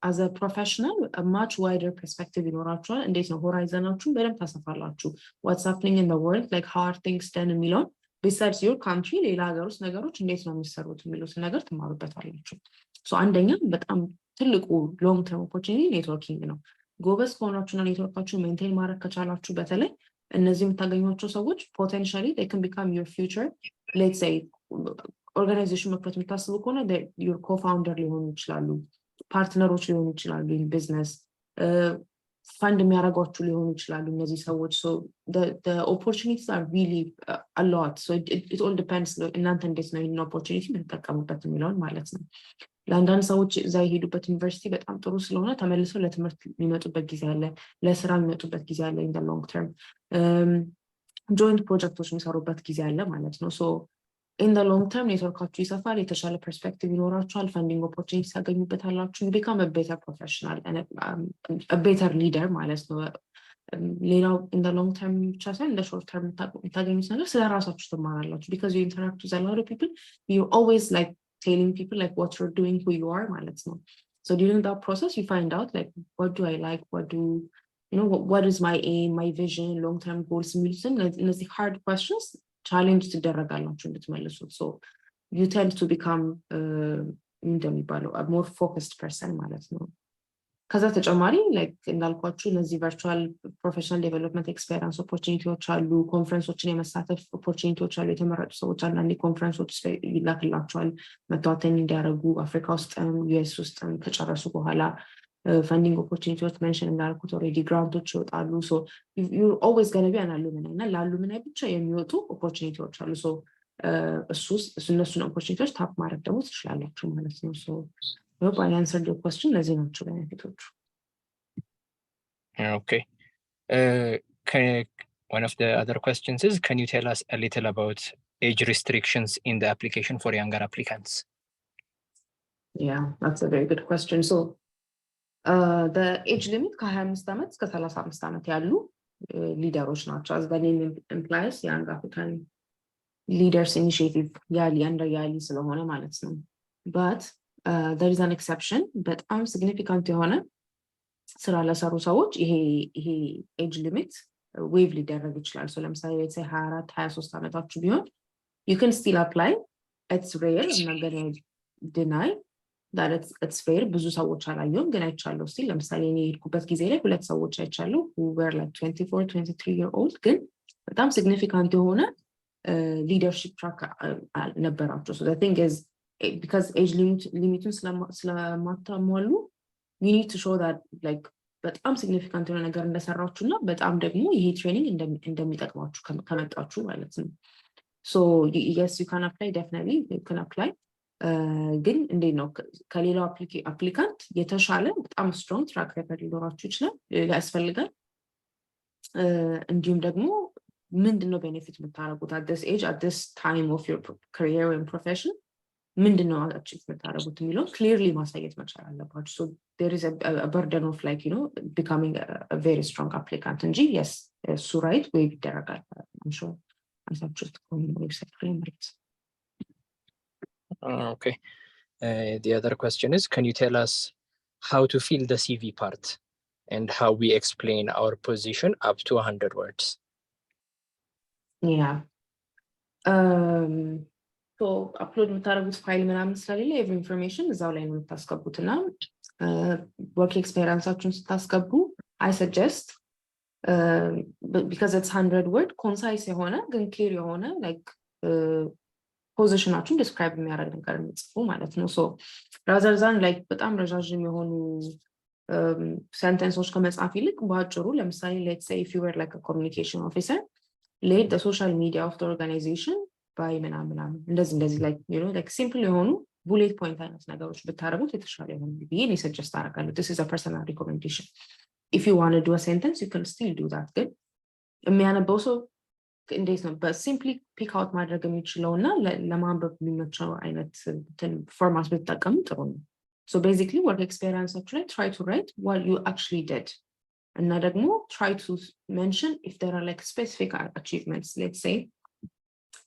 as a professional a much wider perspective ይኖራችኋል እንዴት ነው ሆራይዘናችሁን በደንብ ታሰፋላችሁ what's happening in the world like how are things done የሚለው besides your country ሌላ ሀገር ውስጥ ነገሮች እንዴት ነው የሚሰሩት የሚሉት ነገር ትማሩበታላችሁ so አንደኛ በጣም ትልቁ long term opportunity networking ነው ጎበዝ ከሆናችሁና ኔትወርካችሁን ሜንቴን ማድረግ ከቻላችሁ በተለይ እነዚህ የምታገኟቸው ሰዎች potentially they can become your future let's say organization መክፈት የምታስቡ ከሆነ your co-founder ሊሆኑ ይችላሉ ፓርትነሮች ሊሆኑ ይችላሉ in business fund የሚያደርጓችሁ ሊሆኑ ይችላሉ እነዚህ ሰዎች so the opportunities are really a lot so it all depends እናንተ እንዴት ነው ይሄን opportunity የምትጠቀሙበት የሚለውን ማለት ነው ለአንዳንድ ሰዎች እዛ የሄዱበት ዩኒቨርሲቲ በጣም ጥሩ ስለሆነ ተመልሰው ለትምህርት የሚመጡበት ጊዜ አለ ለስራ የሚመጡበት ጊዜ አለ in the long term joint ፕሮጀክቶች የሚሰሩበት ጊዜ አለ ማለት ነው so in the long term ኔትወርካችሁ ይሰፋል የተሻለ ፐርስፔክቲቭ ይኖራችኋል ፈንዲንግ ኦፖርቹኒቲ ታገኙበታላችሁ you become a better professional and a better leader ማለት ነው ሌላው in the long term ብቻ ሳይሆን in the short term ታገኙት ነገር ስለራሳችሁ ትማራላችሁ because you interact with a lot of people you always like telling people like what you're doing who you are ማለት ነው so during that process you find out like what do I like what do you know what is my aim my vision long term goals የሚሉትን እነዚህ hard questions challenge ትደረጋላችሁ እንድትመልሱት so you tend to become እንደሚባለው a more focused person ማለት ነው ከዛ ተጨማሪ like እንዳልኳችሁ እነዚህ virtual professional development experience opportunities አሉ ኮንፈረንሶችን የመሳተፍ opportunities አሉ የተመረጡ ሰዎች አንዳንዴ ኮንፈረንሶች ይላክላቸዋል መተዋወን እንዲያደርጉ አፍሪካ ውስጥ ዩኤስ ውስጥ ከጨረሱ በኋላ funding opportunities mention እንዳልኩት already grants ይወጣሉ so you're always going to be an alumni እና ለአሉምናይ ብቻ የሚወጡ opportunities አሉ so እነሱን opportunities ታፕ ማድረግ ደግሞ ትችላላችሁ ማለት ነው so I hope I answered your question ለዚህ ናቸው benefits okay one of the other questions is can you tell us a little about age restrictions in the application for younger applicants yeah that's a very good question so the age limit ከ25 ዓመት እስከ 35 ዓመት ያሉ ሊደሮች ናቸው as the name implies young African leaders initiative ያሊ ስለሆነ ማለት ነው but there is an exception በጣም significant የሆነ ስራ ለሰሩ ሰዎች ይሄ age limit waive ሊደረግ ይችላል so ለምሳሌ let's say 24 23 ዓመታችሁ ቢሆን you can still apply it's rare I'm not going to deny that it's fair ብዙ ሰዎች አላየሁም ግን አይቻለሁ still ለምሳሌ እኔ ሄድኩበት ጊዜ ላይ ሁለት ሰዎች አይቻለሁ who were like 24 23 year old ግን በጣም significant የሆነ leadership track ነበራቸው so the thing is because age limit ስለማታሟሉ you need to show that like በጣም significant የሆነ ነገር እንደሰራችሁና በጣም ደግሞ ይሄ ትሬኒንግ እንደሚጠቅማችሁ ከመጣችሁ ማለት ነው so yes you can apply definitely you can apply ግን እንዴት ነው ከሌላው አፕሊካንት የተሻለ በጣም ስትሮንግ ትራክ ሬከርድ ሊኖራችሁ ይችላል ያስፈልጋል እንዲሁም ደግሞ ምንድነው ቤኔፊት የምታረጉት at this age at this time of your career and profession ምንድነው achieve የምታረጉት የሚለው clearly ማሳየት መቻል አለባችሁ so there is a burden of like you know becoming a very strong applicant እንጂ yes so right way ይደረጋል I'm sure አንሳችሁት ዌብሳይት ላይ ማለት okay the other question is can you tell us how to fill the CV part and how we explain our position up to 100 words yeah so upload የምታረጉት ፋይል ምናምን ስለሌለ every information እዛው ላይ ነው የምታስገቡትና work experience-አችሁን ስታስገቡ I suggest because it's 100 word concise የሆነ ግን clear የሆነ like ፖዚሽናችሁን ዲስክራይብ የሚያደርግ ነገር እንጽፉ ማለት ነው so rather than like በጣም ረጃጅም የሆኑ sentences ከመጻፍ ይልቅ በአጭሩ ለምሳሌ let's say if you were like a communication officer lead the social media of the organization by ምናምን እንደዚህ like you know like simple የሆኑ bullet point አይነት ነገሮች ብታረጉት የተሻለ ይሆናል ብዬ እኔ suggest አደርጋለሁ. This is a personal recommendation. If you want to do a sentence, you can still do that. ግን የሚያነበው ሰው እንዴት ነው በሲምፕሊ ፒክ አውት ማድረግ የሚችለው እና ለማንበብ የሚመቸው አይነት ፎርማት ብትጠቀሙ ጥሩ ነው. So basically work experience actually try to write what you actually did. And ደግሞ try to mention if there are like specific achievements. Let's say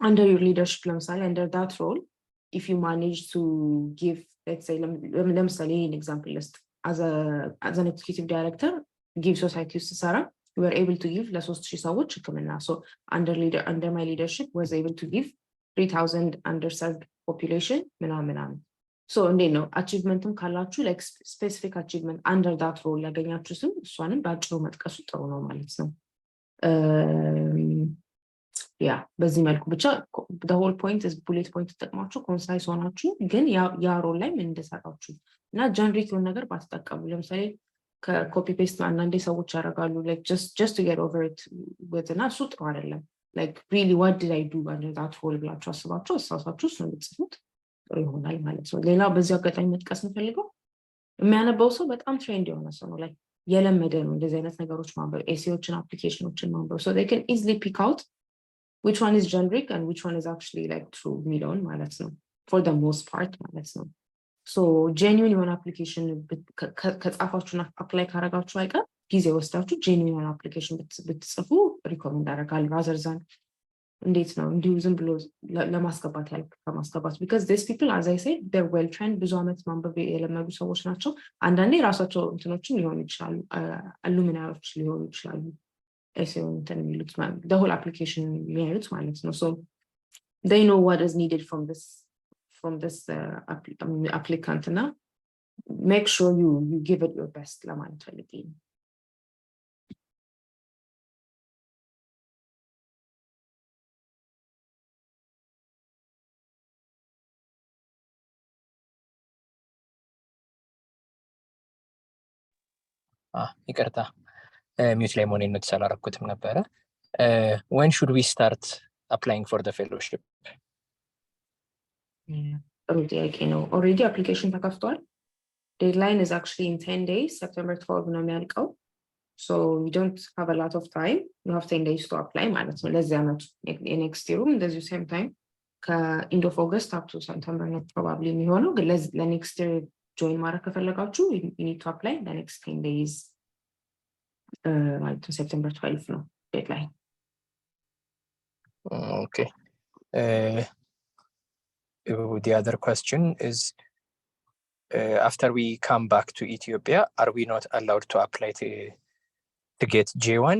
under your leadership ለምሳሌ under that role, if you manage to give, let's say ለምሳሌ an example list as an executive director give society ሰራ we were able to give ለ3000 ሰዎች ህክምና. So under my leadership was able to give 3000 underserved population ምናምን. So እንዴት ነው አቺቭመንትም ካላችሁ like specific achievement under that role ያገኛችሁ ስም እሷንም በአጭሩ መጥቀሱ ጥሩ ነው ማለት ነው. በዚህ መልኩ ብቻ the whole point is bullet point ተጠቅማችሁ ኮንሳይስ ሆናችሁ ግን ያ ሮል ላይ ምን እንደሰራችሁ እና ጀነሪክ የሆነ ነገር ባትጠቀሙ ለምሳሌ ከኮፒ ፔስት አንዳንዴ ሰዎች ያደርጋሉ like just to get over it with እና እሱ ጥሩ አይደለም. like really what did I do under that role ብላችሁ አስባችሁ አሳሳችሁ እሱን ብትጽፉት ጥሩ ይሆናል ማለት ነው. ሌላው በዚህ አጋጣሚ መጥቀስ የምፈልገው የሚያነበው ሰው በጣም ትሬንድ የሆነ ሰው ነው like የለመደ ነው እንደዚህ አይነት ነገሮች ማንበብ ኤሴዎችን አፕሊኬሽኖችን ማንበብ so they can easily pick out which one is generic and which one is actually like true የሚለውን ማለት ነው for the most part ማለት ነው. so genuine የሆነ application ከጻፋችሁና apply ካረጋችሁ አይቀር ጊዜ ወስዳችሁ genuine የሆነ application ብትጽፉ recommend አደርጋለሁ rather than እንዴት ነው እንዲሁ ዝም ብሎ ለማስገባት ከማስገባት because these people as I said they're well trained ብዙ አመት ማንበብ የለመዱ ሰዎች ናቸው. አንዳንዴ ራሳቸው እንትኖችን ሊሆኑ ይችላሉ አሉሚናዎች ሊሆኑ ይችላሉ ኤሴውን እንትን የሚሉት the whole application የሚያዩት ማለት ነው. so they know what is needed from this applicant እና make sure you give it your best ለማለት ፈልጌ ነው. ይቅርታ ሚውት ላይ መሆኔን ኖቲስ አላደረኩትም ነበረ. when should we start applying for the fellowship? ጥሩ ጥያቄ ነው. already application ተከፍቷል. deadline is actually in 10 days September 12 ነው የሚያልቀው. so you don't have a lot of time. you have 10 days to apply ማለት ነው. ለዚህ አመት next year እንደዚሁ same time ከend of August up to September ነው probably የሚሆነው ግን ለnext year join ማድረግ ከፈለጋችሁ you need to apply the next 10 days like to September 12 ነው deadline. okay the other question is after we come back to Ethiopia are we not allowed to apply to get J1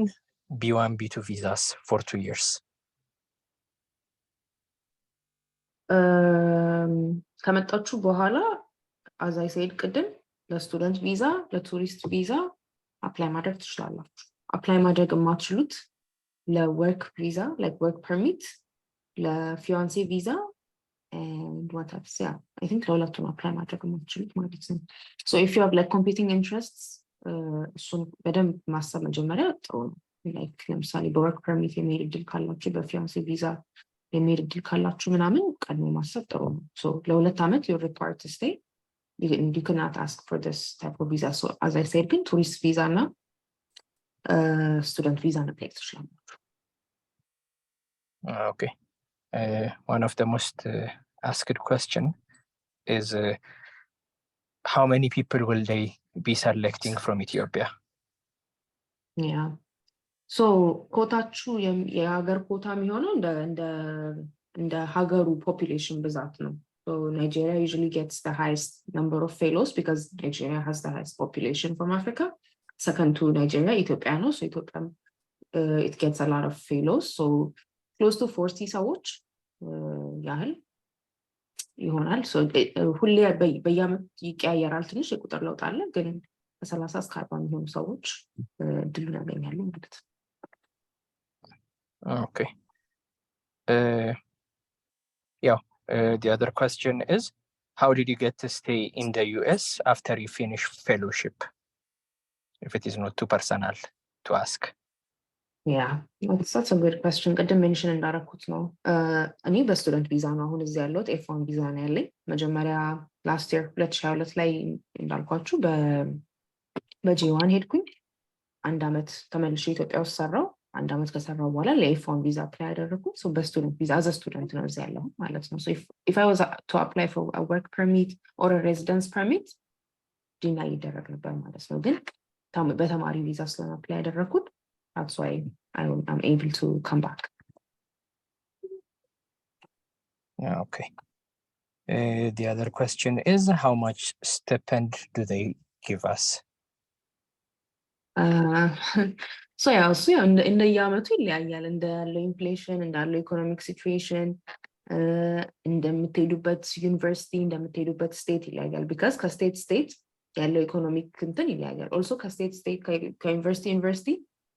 B1 B2 visas for 2 years? ከመጣችሁ በኋላ as I said ቅድም ለስቱደንት ቪዛ ለቱሪስት ቪዛ አፕላይ ማድረግ ትችላላችሁ. አፕላይ ማድረግ የማትችሉት ለወርክ ቪዛ like work permit ለፊያንሴ ቪዛ and what else I think ለሁለቱም አፕላይ ማድረግ የማትችሉት ማለት ነው. so if you have like competing interests እሱን በደንብ ማሰብ መጀመሪያ ጥሩ ነው. like ለምሳሌ በወርክ ፐርሚት የሚሄድ እድል ካላችሁ በፊያንሴ ቪዛ የሚሄድ እድል ካላችሁ ምናምን ቀድሞ ማሰብ ጥሩ ነው. so ለሁለት ዓመት you're required to stay. You cannot ask for this type of visa. So as I said ግን tourist visa እና student visa apply ትችላላችሁ. okay one of the most asked question is how many people will they be selecting from Ethiopia? yeah so ኮታችሁ የሀገር ኮታ የሚሆነው እንደ ሀገሩ population ብዛት ነው. So Nigeria usually gets the highest number of fellows because Nigeria has the highest population from Africa. Second to Nigeria, Ethiopia no. So Ethiopia it gets a lot of fellows. So close to 40 ሰዎች ያህል ይሆናል. so ሁሌ በየዓመት ይቀያየራል ትንሽ የቁጥር ለውጥ አለ ግን ከ30 እስከ 40 የሚሆኑ ሰዎች እድሉን ያገኛሉ ማለት ነው. okay the other question is how did you get to stay in the US after you finish fellowship? If it is not too personal to ask. Yeah, that's a good question. ቅድም ሜንሽን እንዳረኩት ነው እኔ በስቱደንት ቪዛ ነው አሁን እዚህ ያለሁት ኤፍ1 ቪዛ ነው ያለኝ መጀመሪያ ላስት ይር 2022 ላይ እንዳልኳችሁ በጄዋን ሄድኩኝ አንድ አመት ተመልሼ ኢትዮጵያ ውስጥ ሰራው አንድ አመት ከሰራው በኋላ ለኤፍ1 ቪዛ አፕላይ ያደረኩት ሶ በስቱደንት ቪዛ አዘ ስቱደንት ነው እዚህ ያለሁት ማለት ነው ሶ if I was to apply for a work permit or a residence permit ዲናይ ይደረግ ነበር ማለት ነው ግን በተማሪ ቪዛ ስለሆነ አፕላይ ያደረኩት that's why I'm able to come back. Yeah, okay. The other question is how much stipend do they give us? So እንደየአመቱ ይለያያል እንዳለው ኢንፍሌሽን እንዳለው ኢኮኖሚክ ሲቹዌሽን እንደምትሄዱበት ዩኒቨርሲቲ እንደምትሄዱበት ስቴት ይለያያል ቢካዝ ከስቴት ስቴት ያለው ኢኮኖሚክ እንትን ይለያያል ኦልሶ ከስቴት ስቴት ከዩኒቨርሲቲ ዩኒቨርሲቲ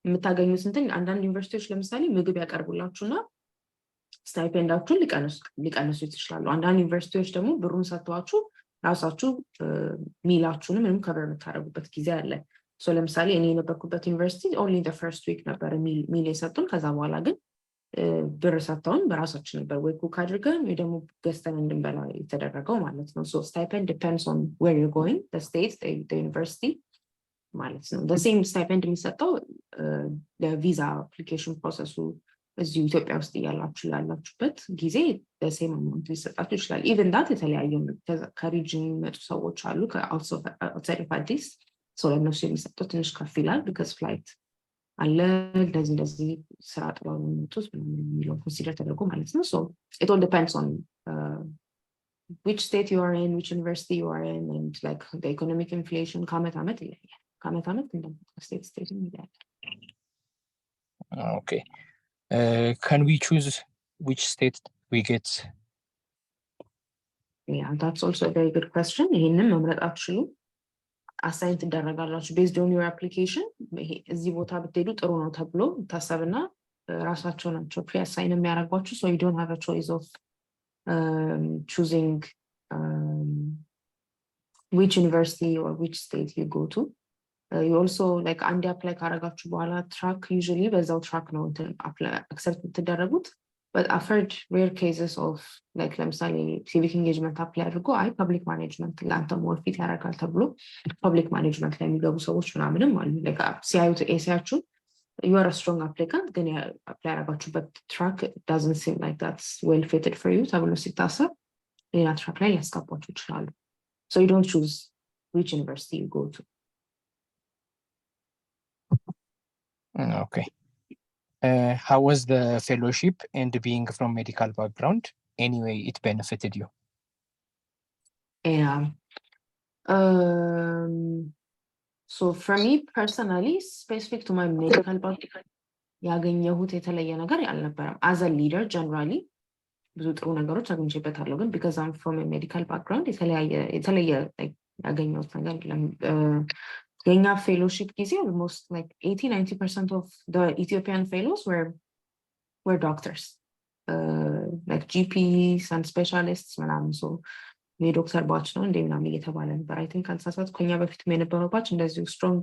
የምታገኙት እንትን አንዳንድ ዩኒቨርሲቲዎች ለምሳሌ ምግብ ያቀርቡላችሁና ስታይፔንዳችሁን ሊቀንሱ ይችላሉ አንዳንድ ዩኒቨርሲቲዎች ደግሞ ብሩን ሰጥተዋችሁ ራሳችሁ ሚላችሁንም ምንም ከበር የምታደርጉበት ጊዜ አለ ሶ ለምሳሌ እኔ የነበርኩበት ዩኒቨርሲቲ only the first week ነበር ሚል የሰጡን ከዛ በኋላ ግን ብር ሰጥተውን በራሳችን ነበር ወይ ኩክ አድርገን ወይ ደግሞ ገዝተን እንድንበላ የተደረገው ማለት ነው ሶ stipend depends on where you're going the state the university ማለት ነው the same stipend የሚሰጠው ለቪዛ አፕሊኬሽን ፕሮሰሱ እዚሁ ኢትዮጵያ ውስጥ ያላችሁበት ጊዜ the same amount ሊሰጣችሁ ይችላል even that የተለያዩ ከሪጅን የሚመጡ ሰዎች አሉ ከአውትሳይድ ኦፍ አዲስ ሶ ለእነሱ የሚሰጠው ትንሽ ከፍ ይላል because flight አለ እንደዚህ ስራ ጥለው የሚመጡት የሚለው ኮንሲደር ተደርጎ ማለት ነው so it all depends on which state you are in which university you are in and like the economic inflation ከአመት አመት ይለያያል ከአመት አመት ስቴት ይለያያል okay can we choose which state we get yeah that's also a very good question ይሄንን መምረጥ አትችሉም አሳይን ትደረጋላችሁ based on your application እዚህ ቦታ ብትሄዱ ጥሩ ነው ተብሎ ታሰብና ራሳቸው ናቸው ፕሪ-አሳይን የሚያደርጓችሁ so you don't have a choice of choosing which university or which state you go to you also like አንድ አፕላይ ካረጋችሁ በኋላ ትራክ usually በዛው ትራክ ነው accept ትደረጉት but I've heard rare cases of like ለምሳሌ civic engagement apply አድርጎ public management ለአንተ ሞር ፊት ያደርጋል ተብሎ public management ላይ የሚገቡ ሰዎች ምናምንም አሉ like ሲያዩት ኤሲያችሁ you are a strong applicant ግን apply ያደረጋችሁበት track doesn't seem like that's well fitted for you ተብሎ ሲታሰብ ሌላ ትራክ ላይ ሊያስገቧችሁ ይችላሉ so you don't choose which university you go to okay how was the fellowship and being from medical background anyway it benefited you yeah so for me personally specific to my medical background ያገኘሁት የተለየ ነገር ያልነበረም as a leader generally ብዙ ጥሩ ነገሮች አግኝቼበታለሁ ግን because I'm from a medical background የተለየ ያገኘሁት ነገር የለም የኛ fellowship ጊዜ almost like 80-90% of the Ethiopian fellows were doctors like GPs and specialists ምናምን so የዶክተር ባች ነው እንደ ምናምን እየተባለ ነበር I think አልሳሳት ከኛ በፊት የነበረው ባች እንደዚሁ strong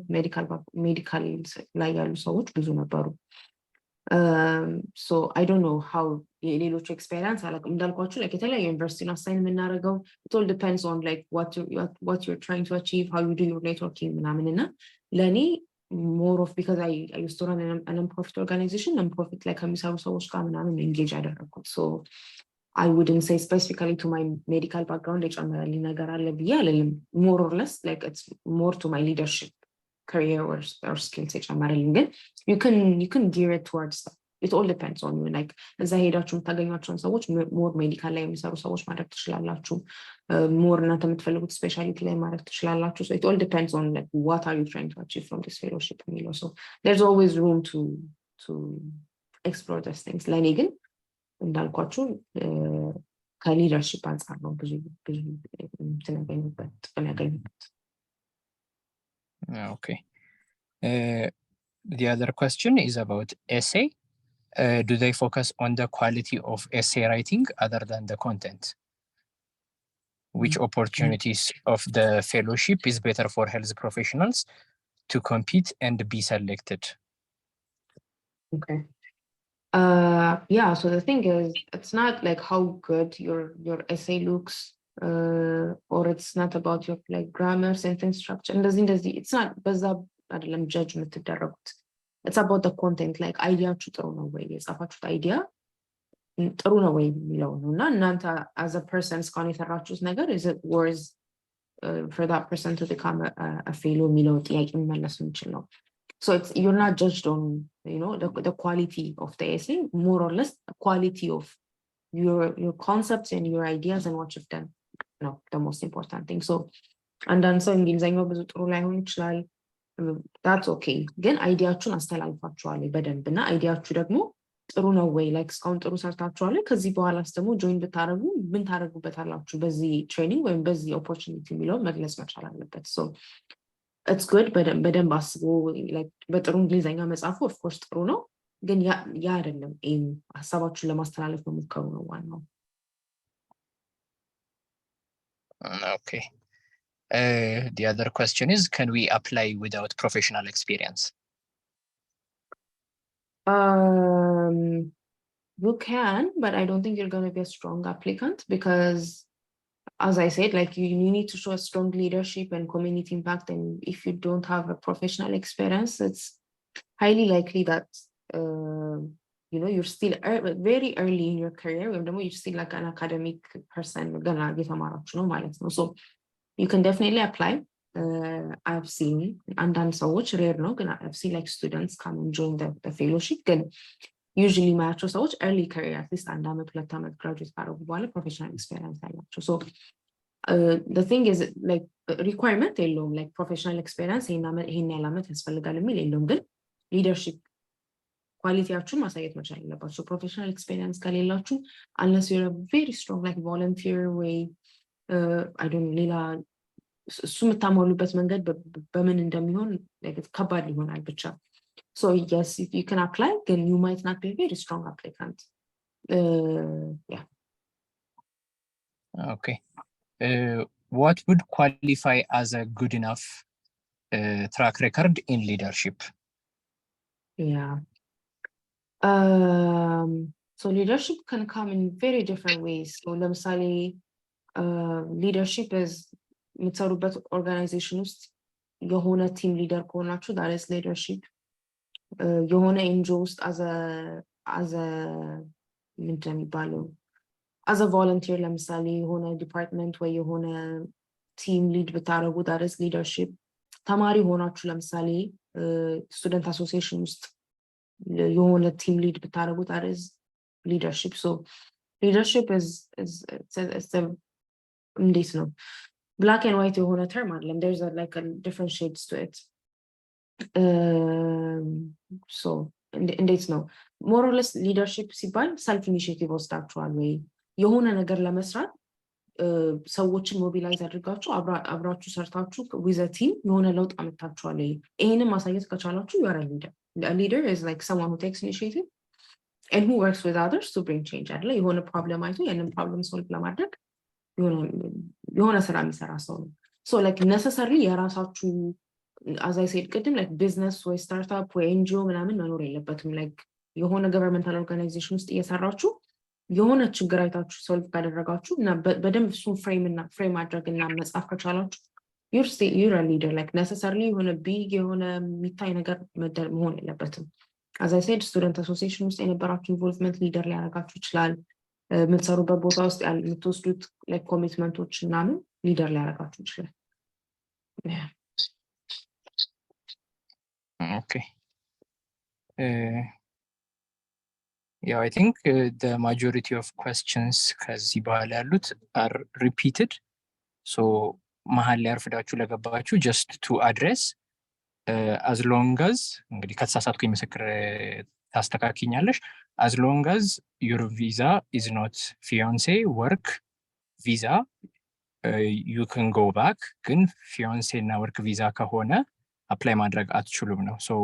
medical ላይ ያሉ ሰዎች ብዙ ነበሩ so I don't know how የሌሎች experience አላውቅም እንዳልኳችሁ like የተለያዩ ዩኒቨርሲቲ ነው አሳይን የምናደርገው it all depends on like what you're trying to achieve how you do your networking ምናምን እና ለእኔ more of because I used to run a non-profit organization non-profit ላይ ከሚሰሩ ሰዎች ጋር ምናምን engage ያደረኩት so I wouldn't say specifically to my medical background የጨመረልኝ ነገር አለ ብዬ አልልም more or less like it's more to my leadership career or skills የጨመረልኝ ግን you can gear it towards that it all depends on you like እዛ ሄዳችሁ የምታገኟቸውን ሰዎች more medical ላይ የሚሰሩ ሰዎች ማድረግ ትችላላችሁ more እናንተ የምትፈልጉት ስፔሻሊቲ ላይ ማድረግ ትችላላችሁ so it all depends on like what are you trying to achieve from this fellowship የሚለው so there's always room to explore those things ለእኔ ግን እንዳልኳችሁ ከሊደርሺፕ አንጻር ነው ብዙ ያገኙበት okay the other question is about essay do they focus on the quality of essay writing other than the content which opportunities of the fellowship is better for health professionals to compete and be selected Okay. Yeah, so the thing is, it's not like how good your essay looks, or it's not about your like grammar, sentence structure. And it's not judgment. It's about the content, like idea ጥሩ ነው ወይ የጻፋችሁት idea ጥሩ ነው ወይ የሚለው ነው እና እናንተ as a person እስካሁን የሰራችሁት ነገር is it worth for that person to become a fellow የሚለው ጥያቄ መመለስ እንችል ነው. So you're not judged on, you know, the quality of the essay, more or less the quality of your concepts and your ideas and what you've done. No, the most important thing. So and then so እንግሊዘኛው ብዙ ጥሩ ላይሆን ይችላል. That's okay. Again, አይዲያችሁን አስተላልፋችኋል በደንብ እና አይዲያችሁ ደግሞ ጥሩ ነው ወይ like እስካሁን ጥሩ ሰርታችኋል ከዚህ በኋላስ ደግሞ ጆይን ብታረጉ ምን ታረጉበታላችሁ በዚህ ትሬኒንግ ወይም በዚህ ኦፖርቹኒቲ የሚለው መግለጽ መቻል አለበት. So it's good, በደንብ አስቦ like በጥሩ እንግሊዘኛ መጻፉ of course ጥሩ ነው ግን ያ አይደለም ኤም ሐሳባችሁን ለማስተላለፍ መሞከሩ ነው ዋናው. Okay. The other question is, can we apply without professional experience? You can, but I don't think you're going to be a strong applicant because, as I said, like you need to show a strong leadership and community impact. And if you don't have a professional experience, it's highly likely that, you know, you're still very early in your career. You're still like an academic person. So you can definitely apply. I've seen, and done so much rare, no? I've seen like students come and join the fellowship. Usually my so much early career, at least and I'm a graduate part of one professional experience. So the thing is like requirement alone, like professional experience in element has leadership quality ማሳየት መቻል አለባችሁ. professional experience ከሌላችሁ unless you're a very strong like volunteer way, I don't ሌላ እሱ የምታሟሉበት መንገድ በምን እንደሚሆን ከባድ ሊሆናል ብቻ. So yes, if you can apply, then you might not be a very strong applicant. Yeah. Okay. What would qualify as a good enough track record in leadership? Yeah. So leadership can come in very different ways. So ለምሳሌ leadership is የምትሰሩበት organization ውስጥ የሆነ team leader ከሆናችሁ that is leadership. የሆነ NGO ውስጥ as a ምንድን ነው የሚባለው as a volunteer ለምሳሌ የሆነ ዲፓርትመንት ወይ የሆነ team lead ብታረጉ that is leadership. ተማሪ ሆናችሁ ለምሳሌ student association ውስጥ የሆነ team lead ብታረጉ that is leadership. So leadership is እንዴት ነው black and white የሆነ term አይደለም. There's like a different shades to it. So እንዴት ነው more or less leadership ሲባል self initiative ወስዳችኋል ወይ የሆነ ነገር ለመስራት ሰዎችን ሞቢላይዝ አድርጋችሁ አብራችሁ ሰርታችሁ with a team የሆነ ለውጥ አመጣችኋል ወይ ይሄንን ማሳየት ከቻላችሁ you are a leader. A leader is like someone who takes initiative and who works with others to bring change አይደለ የሆነ ፕሮብለም አይቶ ያንን ፕሮብለም ሶልቭ ለማድረግ የሆነ ስራ የሚሰራ ሰው ነው. So like necessarily የራሳችሁ as I said ቅድም like business ወይ startup ወይ NGO ምናምን መኖር የለበትም. like የሆነ governmental organization ውስጥ እየሰራችሁ የሆነ ችግር አይታችሁ ሶልቭ ካደረጋችሁ እና በደንብ እሱን ፍሬም ማድረግና መጻፍ ከቻላችሁ you're a leader. like necessarily የሆነ big የሆነ የሚታይ ነገር መሆን የለበትም. as I said student association ውስጥ የነበራችሁ involvement leader ሊያደርጋችሁ ይችላል. የምትሰሩበት ቦታ ውስጥ የምትወስዱት like ኮሚትመንቶች ምናምን ሊደር ሊያደርጋችሁ ይችላል. Okay. Yeah, I think the majority of questions ከዚህ በኋላ ያሉት are repeated. So መሀል ላይ አርፍዳችሁ ለገባችሁ just to address as long as እንግዲህ ከተሳሳትኩኝ ምስክር ታስተካክኛለሽ. as long as your visa is not fiancé work visa, you can go back. ግን fiancé እና work visa ከሆነ apply ማድረግ አትችሉም ነው. So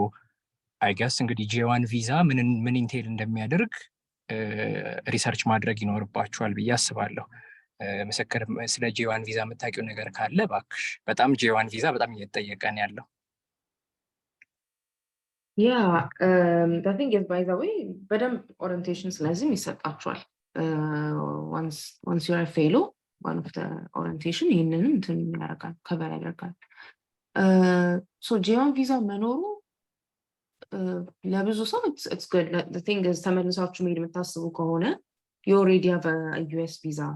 I guess እንግዲህ J1 visa ምን ኢንቴል እንደሚያደርግ ሪሰርች ማድረግ ይኖርባችኋል ብዬ አስባለሁ. ምስክር ስለ J1 visa የምታውቂው ነገር ካለ እባክሽ። በጣም J1 visa በጣም እየተጠየቀን ያለው። Yeah, the thing is, by the way, better orientations lazim ይሰጣቸዋል. Once you're a fellow, one of the orientation ይህንንም እንትን ያደርጋል cover ያደርጋል። So J1 visa መኖሩ ለብዙ ሰው it's good. The thing is ተመልሳችሁ መሄድ የምታስቡ ከሆነ you already have a US visa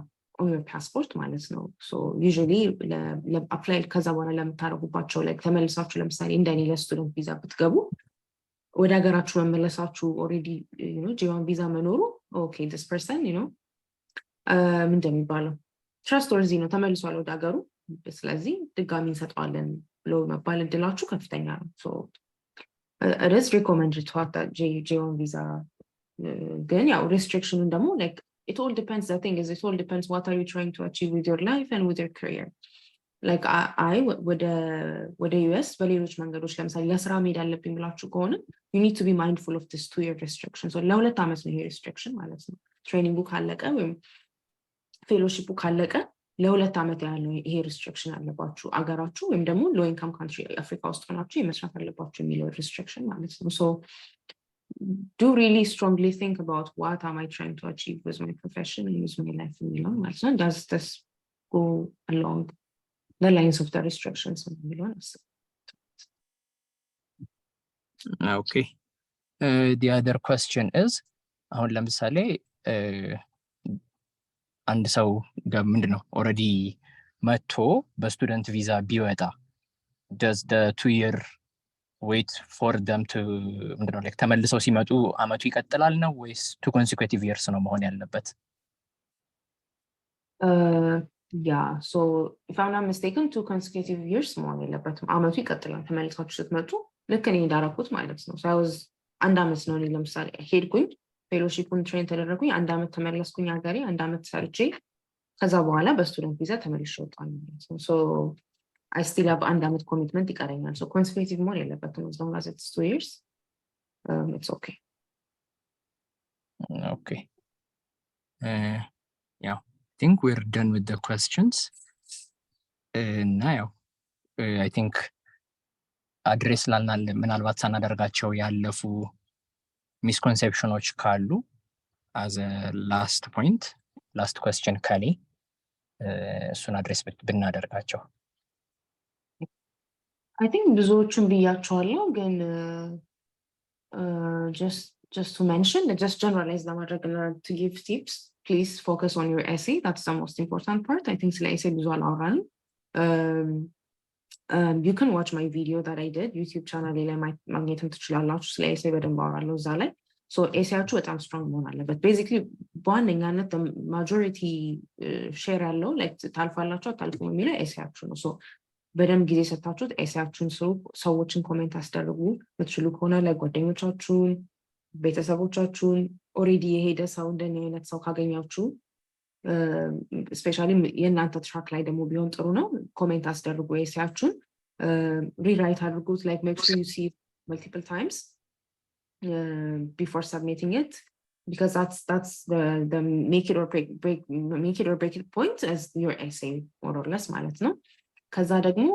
on your passport ማለት ነው. So usually apply ከዛ በኋላ ለምታረጉባቸው like ተመልሳችሁ ለምሳሌ እንደኔ ለስቱደንት ቪዛ ብትገቡ ወደ ሀገራችሁ መመለሳችሁ already you know J1 ቪዛ መኖሩ okay this person you know ምን እንደሚባለው trustworthy ነው ተመልሷል ወደ ሀገሩ ስለዚህ ድጋሚ እንሰጣለን ብሎ መባል እድላችሁ ከፍተኛ ነው. So it is recommended to have that J1 visa. Then yeah, restriction ደግሞ like it all depends. The thing is it all depends what are you trying to achieve with your life and with your career. Like I ወደ US በሌሎች መንገዶች ለምሳሌ ለስራ መሄድ አለብኝ ብላችሁ ከሆነ you need to be mindful of this 2-year restriction. So ለሁለት ዓመት ነው ይሄ restriction ማለት ነው. ትሬኒንጉ ካለቀ ወይም ፌሎሺፑ ካለቀ ለሁለት ዓመት ያለው ይሄ restriction አለባችሁ አገራችሁ ወይም ደግሞ low income country አፍሪካ ውስጥ ሆናችሁ የመስራት አለባችሁ የሚለው restriction ማለት ነው. So do really strongly think about what am I trying to achieve with my profession and with my life የሚለው ማለት ነው. Does this go along the lines of the restrictions የሚለው ነው? Okay. The other question is አሁን ለምሳሌ አንድ ሰው ምንድነው already መጥቶ በስቱደንት ቪዛ ቢወጣ does the 2-year wait for them to ምንድነው like ተመልሰው ሲመጡ አመቱ ይቀጥላል ነው ወይስ 2 consecutive years ነው መሆን ያለበት? Yeah, so if I'm not mistaken 2 consecutive years መሆን ያለበትም አመቱ ይቀጥላል ተመልሳችሁ ስትመጡ ልክ እኔ እንዳደረኩት ማለት ነው. So I was አንድ አመት ነው ለምሳሌ ሄድኩኝ ፌሎሺፑን ትሬን ተደረኩኝ አንድ አመት ተመለስኩኝ ሀገሬ አንድ አመት ሰርቼ ከዛ በኋላ በስቱደንት ቪዛ ተመልሼ ወጣሁ ማለት ነው. So I still have አንድ አመት ኮሚትመንት ይቀረኛል. So consecutive መሆን የለበትም as long as it's 2 years it's okay. Okay. Yeah, I think we're done with the questions. Now I think አድሬስ ላልናል ምናልባት ሳናደርጋቸው ያለፉ misconceptions ካሉ as a last point last question ካሊ እሱን አድሬስ ብናደርጋቸው I think ብዙዎቹን ብያቸዋለሁ ግን just to mention just generalize ለማድረግ to give tips please focus on your essay. That's the most important part. I think ስለ essay ብዙ አላወራንም. You can watch my video that I did YouTube channel ላይ ማግኘትም ትችላላችሁ ስለ essay በደንብ አወራለሁ እዛ ላይ. So ኤሴያችሁ በጣም ስትሮንግ መሆን አለበት. ቤዚክሊ በዋነኛነት ማጆሪቲ ሼር ያለው ላይክ ታልፋላችሁ አታልፉም የሚለው ኤሴያችሁ ነው. ሶ በደንብ ጊዜ ሰጣችሁት ኤሴያችሁን ስሩ። ሰዎችን ኮሜንት አስደርጉ የምትችሉ ከሆነ ላይ ጓደኞቻችሁን ቤተሰቦቻችሁን ኦሬዲ የሄደ ሰው እንደኔ አይነት ሰው ካገኛችሁ ስፔሻሊ የእናንተ ትራክ ላይ ደግሞ ቢሆን ጥሩ ነው። ኮሜንት አስደርጉ ኤሴያችሁን ሪራይት አድርጉት like make sure you see it multiple times before submitting it because that's the make it or break it point as your essay more or less ማለት ነው. ከዛ ደግሞ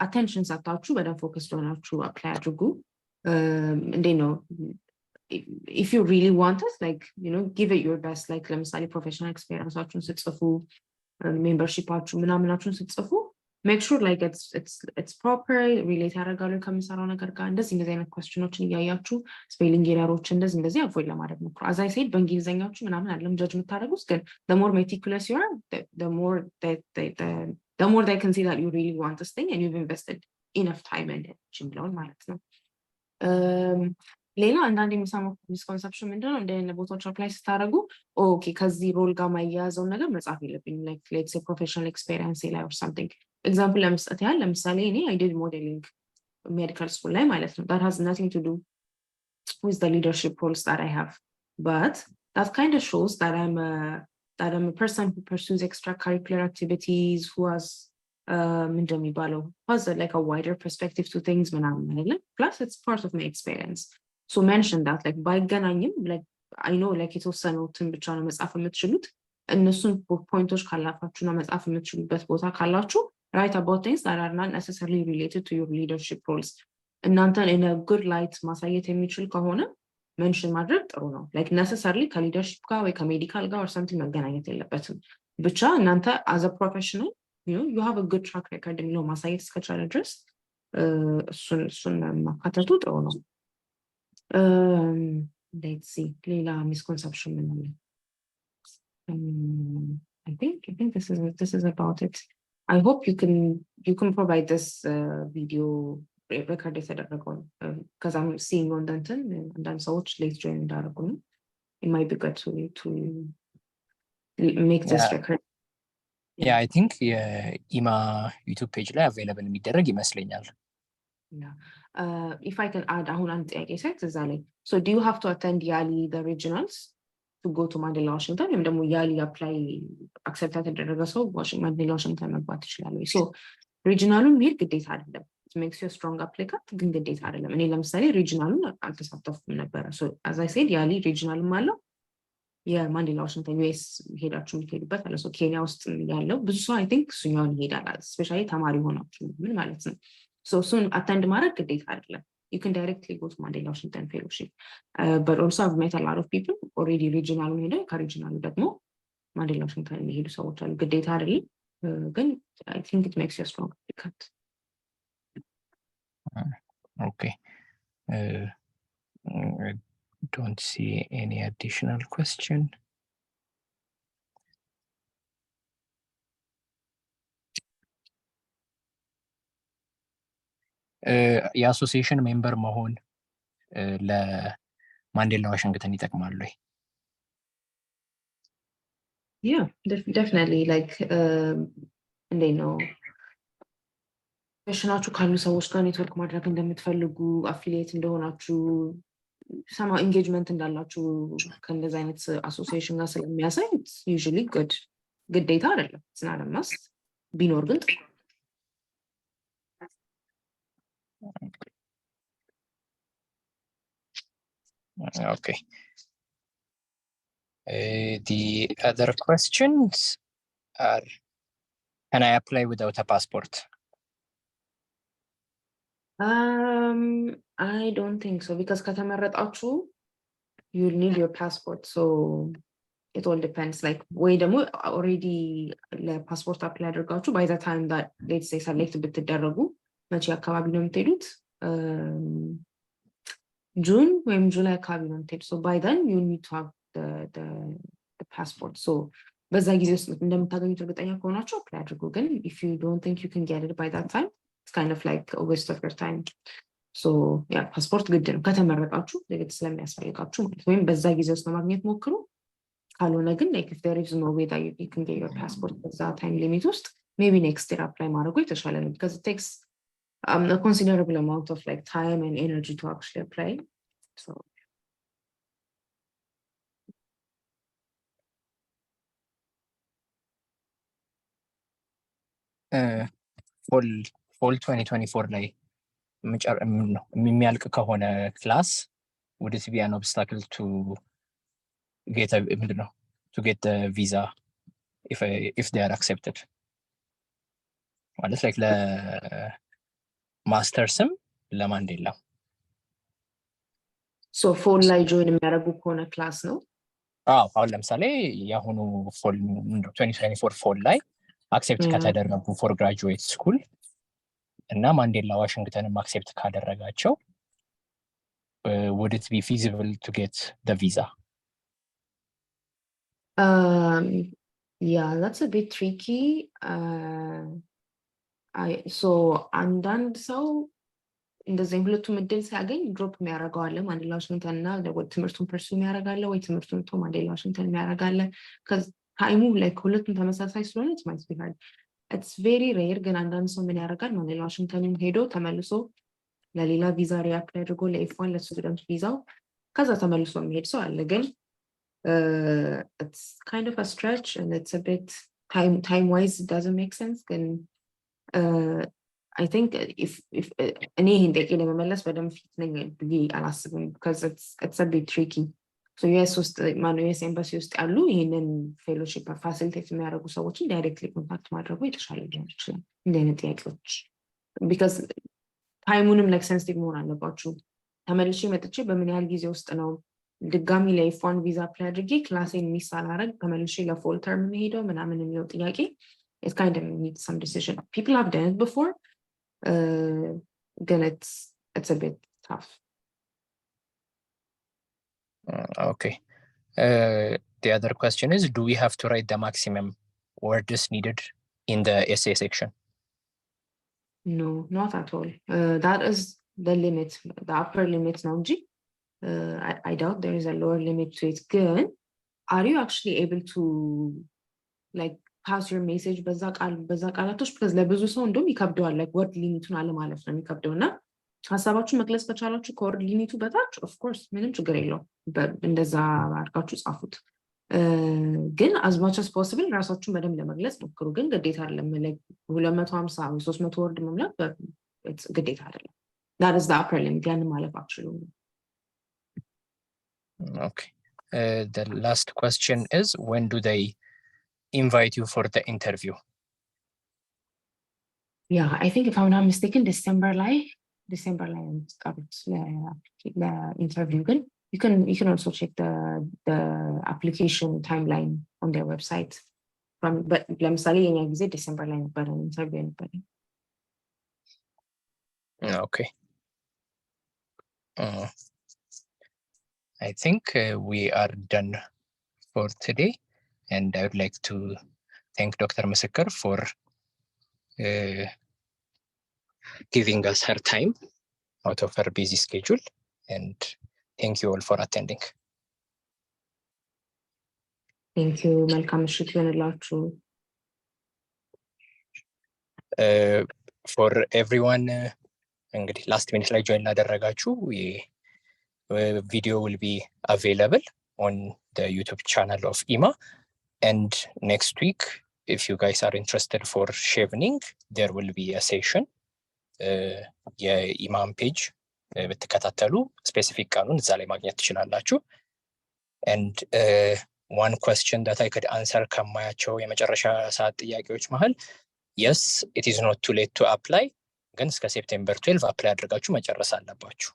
attention ሰጣችሁ በደንብ ፎከስ ሆናችሁ አፕላይ አድርጉ። እንዴት ነው if you really want it like you know give it your best like ለምሳሌ ፕሮፌሽናል ኤክስፒሪየንሳችሁን ስትጽፉ ሜምበርሺፓችሁ ምናምናችሁን ስትጽፉ make sure like it's proper relate ያደርጋሉ ከሚሰራው ነገር ጋር እንደዚህ አይነት questionዎችን እያያችሁ ስፔሊንግ ኤረሮች እንደዚህ አቮይድ ለማድረግ ሞክሩ። as I said በእንግሊዘኛችሁ ምናምን አይደለም ጀጅ የምታደርጉት ግን the more meticulous you are the more they can see that you really want this thing and you've invested enough time in it ብለውን ማለት ነው። ሌላ አንዳንድ የሚሰማው ሚስኮንሰፕሽን ምንድነው እንደነ ቦታዎች አፕላይ ስታደርጉ ኦኬ ከዚህ ሮል ጋር ማያያዘው ነገር መጻፍ የለብኝም like let's say professional experience ላይ or something example ለመስጠት ያህል ለምሳሌ እኔ I did modeling medical school ላይ ማለት ነው that has nothing to do with the leadership roles that I have but that kind of shows that I'm a person who pursues extracurricular activities who has እንደሚባለው has like a wider perspective to things ምናምን አይደለም plus it's part of my experience. So mention that like ባይገናኝም like I know like የተወሰኑትን ብቻ ነው መጻፍ የምትችሉት እነሱን ፖይንቶች ካላፋችሁና መጻፍ የምትችሉበት ቦታ ካላችሁ write about things that are not necessarily related to your leadership roles. እናንተን in a good light ማሳየት የሚችል ከሆነ ሜንሽን ማድረግ ጥሩ ነው like necessarily ከሊደርሺፕ ጋር ወይ ከሜዲካል ጋር or something መገናኘት የለበትም ብቻ እናንተ as a professional you have a good track record የሚለው ማሳየት እስከቻለ ድረስ እሱን ማካተቱ ጥሩ ነው let's see ሌላ misconception ምን አለ I think this is about it I hope you can provide this video record የተደረገው because I'm seeing on Danton and then so much late join እንዳደረጉ ነው it might be good to make this record yeah I think የኢማ YouTube page ላይ available የሚደረግ ይመስለኛል yeah if I can add አሁን አንድ ጥያቄ ሳይት እዛ ላይ so do you have to attend YALI the regionals to go to Mandela Washington ወይም ደግሞ YALI apply accept የተደረገ ሰው Mandela Washington መግባት ይችላል ወይ so regionalun መሄድ ግዴታ አይደለም it makes you a strong applicant ግን ግዴታ አይደለም እኔ ለምሳሌ regionalun አልተሳተፍኩም ነበር so as I said YALI regionalum አለው የማንዴላ ዋሽንግተን ዩኤስ ሄዳችሁ የምትሄዱበት አለ so ኬንያ ውስጥ ያለው ብዙ ሰው I think እሱኛውን ይሄዳል especially ተማሪ ሆናችሁ ምን ማለት ነው so soon attend ማድረግ ግዴታ አይደለም you can directly go to Mandela Washington Fellowship but also I've met a lot of people already regional ሄደው ከሪጂናሉ ደግሞ Mandela Washington ሄዱ ሰዎች አሉ ግዴታ አይደለም ግን I think it makes you a strong applicant okay I don't see any additional question የአሶሲዬሽን ሜምበር መሆን ለማንዴላ ዋሽንግተን ይጠቅማል ወይ yeah definitely like they know ፕሮፌሽናችሁ ካሉ ሰዎች ጋር ኔትወርክ ማድረግ እንደምትፈልጉ አፊሊየት እንደሆናችሁ ሰማ ኢንጌጅመንት እንዳላችሁ ከእንደዚህ አይነት አሶሲዬሽን ጋር ስለሚያሳይ usually good ግዴታ አይደለም it's not a must ቢኖር ግን okay the other questions are can I apply without a passport I don't think so because ከተመረጣችሁ you'll need your passport so it all depends like ወይ ደግሞ already ለፓስፖርት አፕላይ አድርጋችሁ by the time that let's say select ብትደረጉ መቼ አካባቢ ነው የምትሄዱት ጁን ወይም ጁላይ አካባቢ ነው የምትሄዱት so by then you need to have the passport so በዛ ጊዜ ውስጥ እንደምታገኙት እርግጠኛ ከሆናችሁ አፕላይ አድርጉ ግን if you don't think you can get it by that time it's kind of like a waste of your time so yeah passport ግድ ነው ከተመረጣችሁ ለግድ ስለሚያስፈልጋችሁ ማለት ወይም በዛ ጊዜ ውስጥ ማግኘት ሞክሩ ካልሆነ ግን like if there is no way that you can get your passport በዛ time limit ውስጥ maybe next year apply ማድረጉ የተሻለ ነው because it takes a considerable amount of like time and energy to actually apply so fall 2024 ላይ የሚያልቅ ከሆነ ክላስ would it be an obstacle to get the visa if they are accepted ማለት like ለማስተርስም ለማንዴላ so fall ላይ join የሚያደርጉ ከሆነ ክላስ ነው አሁን ለምሳሌ ያሁኑ fall 2024 fall ላይ accept ከተደረጉ for graduate school እና ማንዴላ ዋሽንግተንም accept ካደረጋቸው would it be feasible to get the visa yeah that's a bit tricky so አንዳንድ ሰው እንደዚህ ሁለቱም እድል ሲያገኝ ድሮፕ የሚያደርገው አለ ማንዴላ ዋሽንግተን እና ትምህርቱን ፐርሱ የሚያደርጋለ ወይ ትምህርቱን ቶ ማንዴላ ዋሽንግተን የሚያደርጋለ ታይሙ ላይ ሁለቱም ተመሳሳይ ስለሆነ it might be hard it's very rare ግን አንዳንድ ሰው ምን ያደርጋል ማንዴላ ዋሽንግተንም ሄዶ ተመልሶ ለሌላ ቪዛ ሪአፕላይ አድርጎ ለኤፍ1 ለስቱደንት ቪዛው ከዛ ተመልሶ የሚሄድ ሰው አለ ግን it's kind of a stretch and it's a bit time wise it doesn't make sense ግን I think if እኔ ይሄን ጥያቄ ለመመለስ በደንብ ፊት ነኝ ብዬ አላስብም because it's a bit tricky so US ውስጥ US ኤምባሲ ውስጥ ያሉ ይሄንን ፌሎሺፕ ፋሲሊቴት የሚያደርጉ ሰዎችን ዳይሬክትሊ ኮንታክት ማድረጉ የተሻለ ሊሆን ይችላል እንደዚህ ጥያቄዎች because ታይሙንም like sensitive መሆን አለባችሁ ተመልሼ መጥቼ በምን ያህል ጊዜ ውስጥ ነው ድጋሚ ለኤፍ1 ቪዛ አፕላይ አድርጌ ክላሴን ሚስ አላረግ ተመልሼ ለፉል ተርም ሄደው ምናምን የሚለው ጥያቄ it kind of needs some decision. People have done it before, then it's a bit tough. Okay. The other question is, do we have to write the maximum words needed in the essay section? No, not at all. That is the limit, the upper limit now. I doubt there is a lower limit to it. Good. Are you actually able to like pass your message በዛ ቃላቶች because ለብዙ ሰው እንደውም ይከብደዋል like word ሊሚቱን አለማለፍ ነው የሚከብደውና ሐሳባችሁ መግለጽ ከቻላችሁ ከወርድ ሊሚቱ በታች of course ምንም ችግር የለውም እንደዛ አድርጋችሁ ጻፉት ግን as much as possible ራሳችሁን በደንብ ለመግለጽ ሞክሩ ግን ግዴታ አይደለም like 250 ወይ 300 ወርድ መሙላት ግዴታ አይደለም that is the upper limit ያን ማለፍ actually. Okay. The last question is, when do they invite you for the interview? Yeah, I think if I'm not mistaken, December line the interview. You can also check the application timeline on their website. But ለምሳሌ የኛ ጊዜ December line ነበር ኢንተርቪው ነበር. Okay. I think we are done for today, and I would like to thank Dr. Misker for giving us her time out of her busy schedule, and thank you all for attending. Thank you. መልካም ምሽት ይሁንላችሁ. For everyone እንግዲህ last minute ላይ join ላደረጋችሁ video will be available on the YouTube channel of IMA, and next week if you guys are interested for chevening there will be a session የኢማም ፔጅ ብትከታተሉ ስፔሲፊክ ቃሉን እዛ ላይ ማግኘት ትችላላችሁ. and one question that I could answer ከማያቸው የመጨረሻ ሰዓት ጥያቄዎች መሃል yes it is not too late to apply ግን እስከ ሴፕቴምበር 12 አፕላይ አድርጋችሁ መጨረስ አለባችሁ.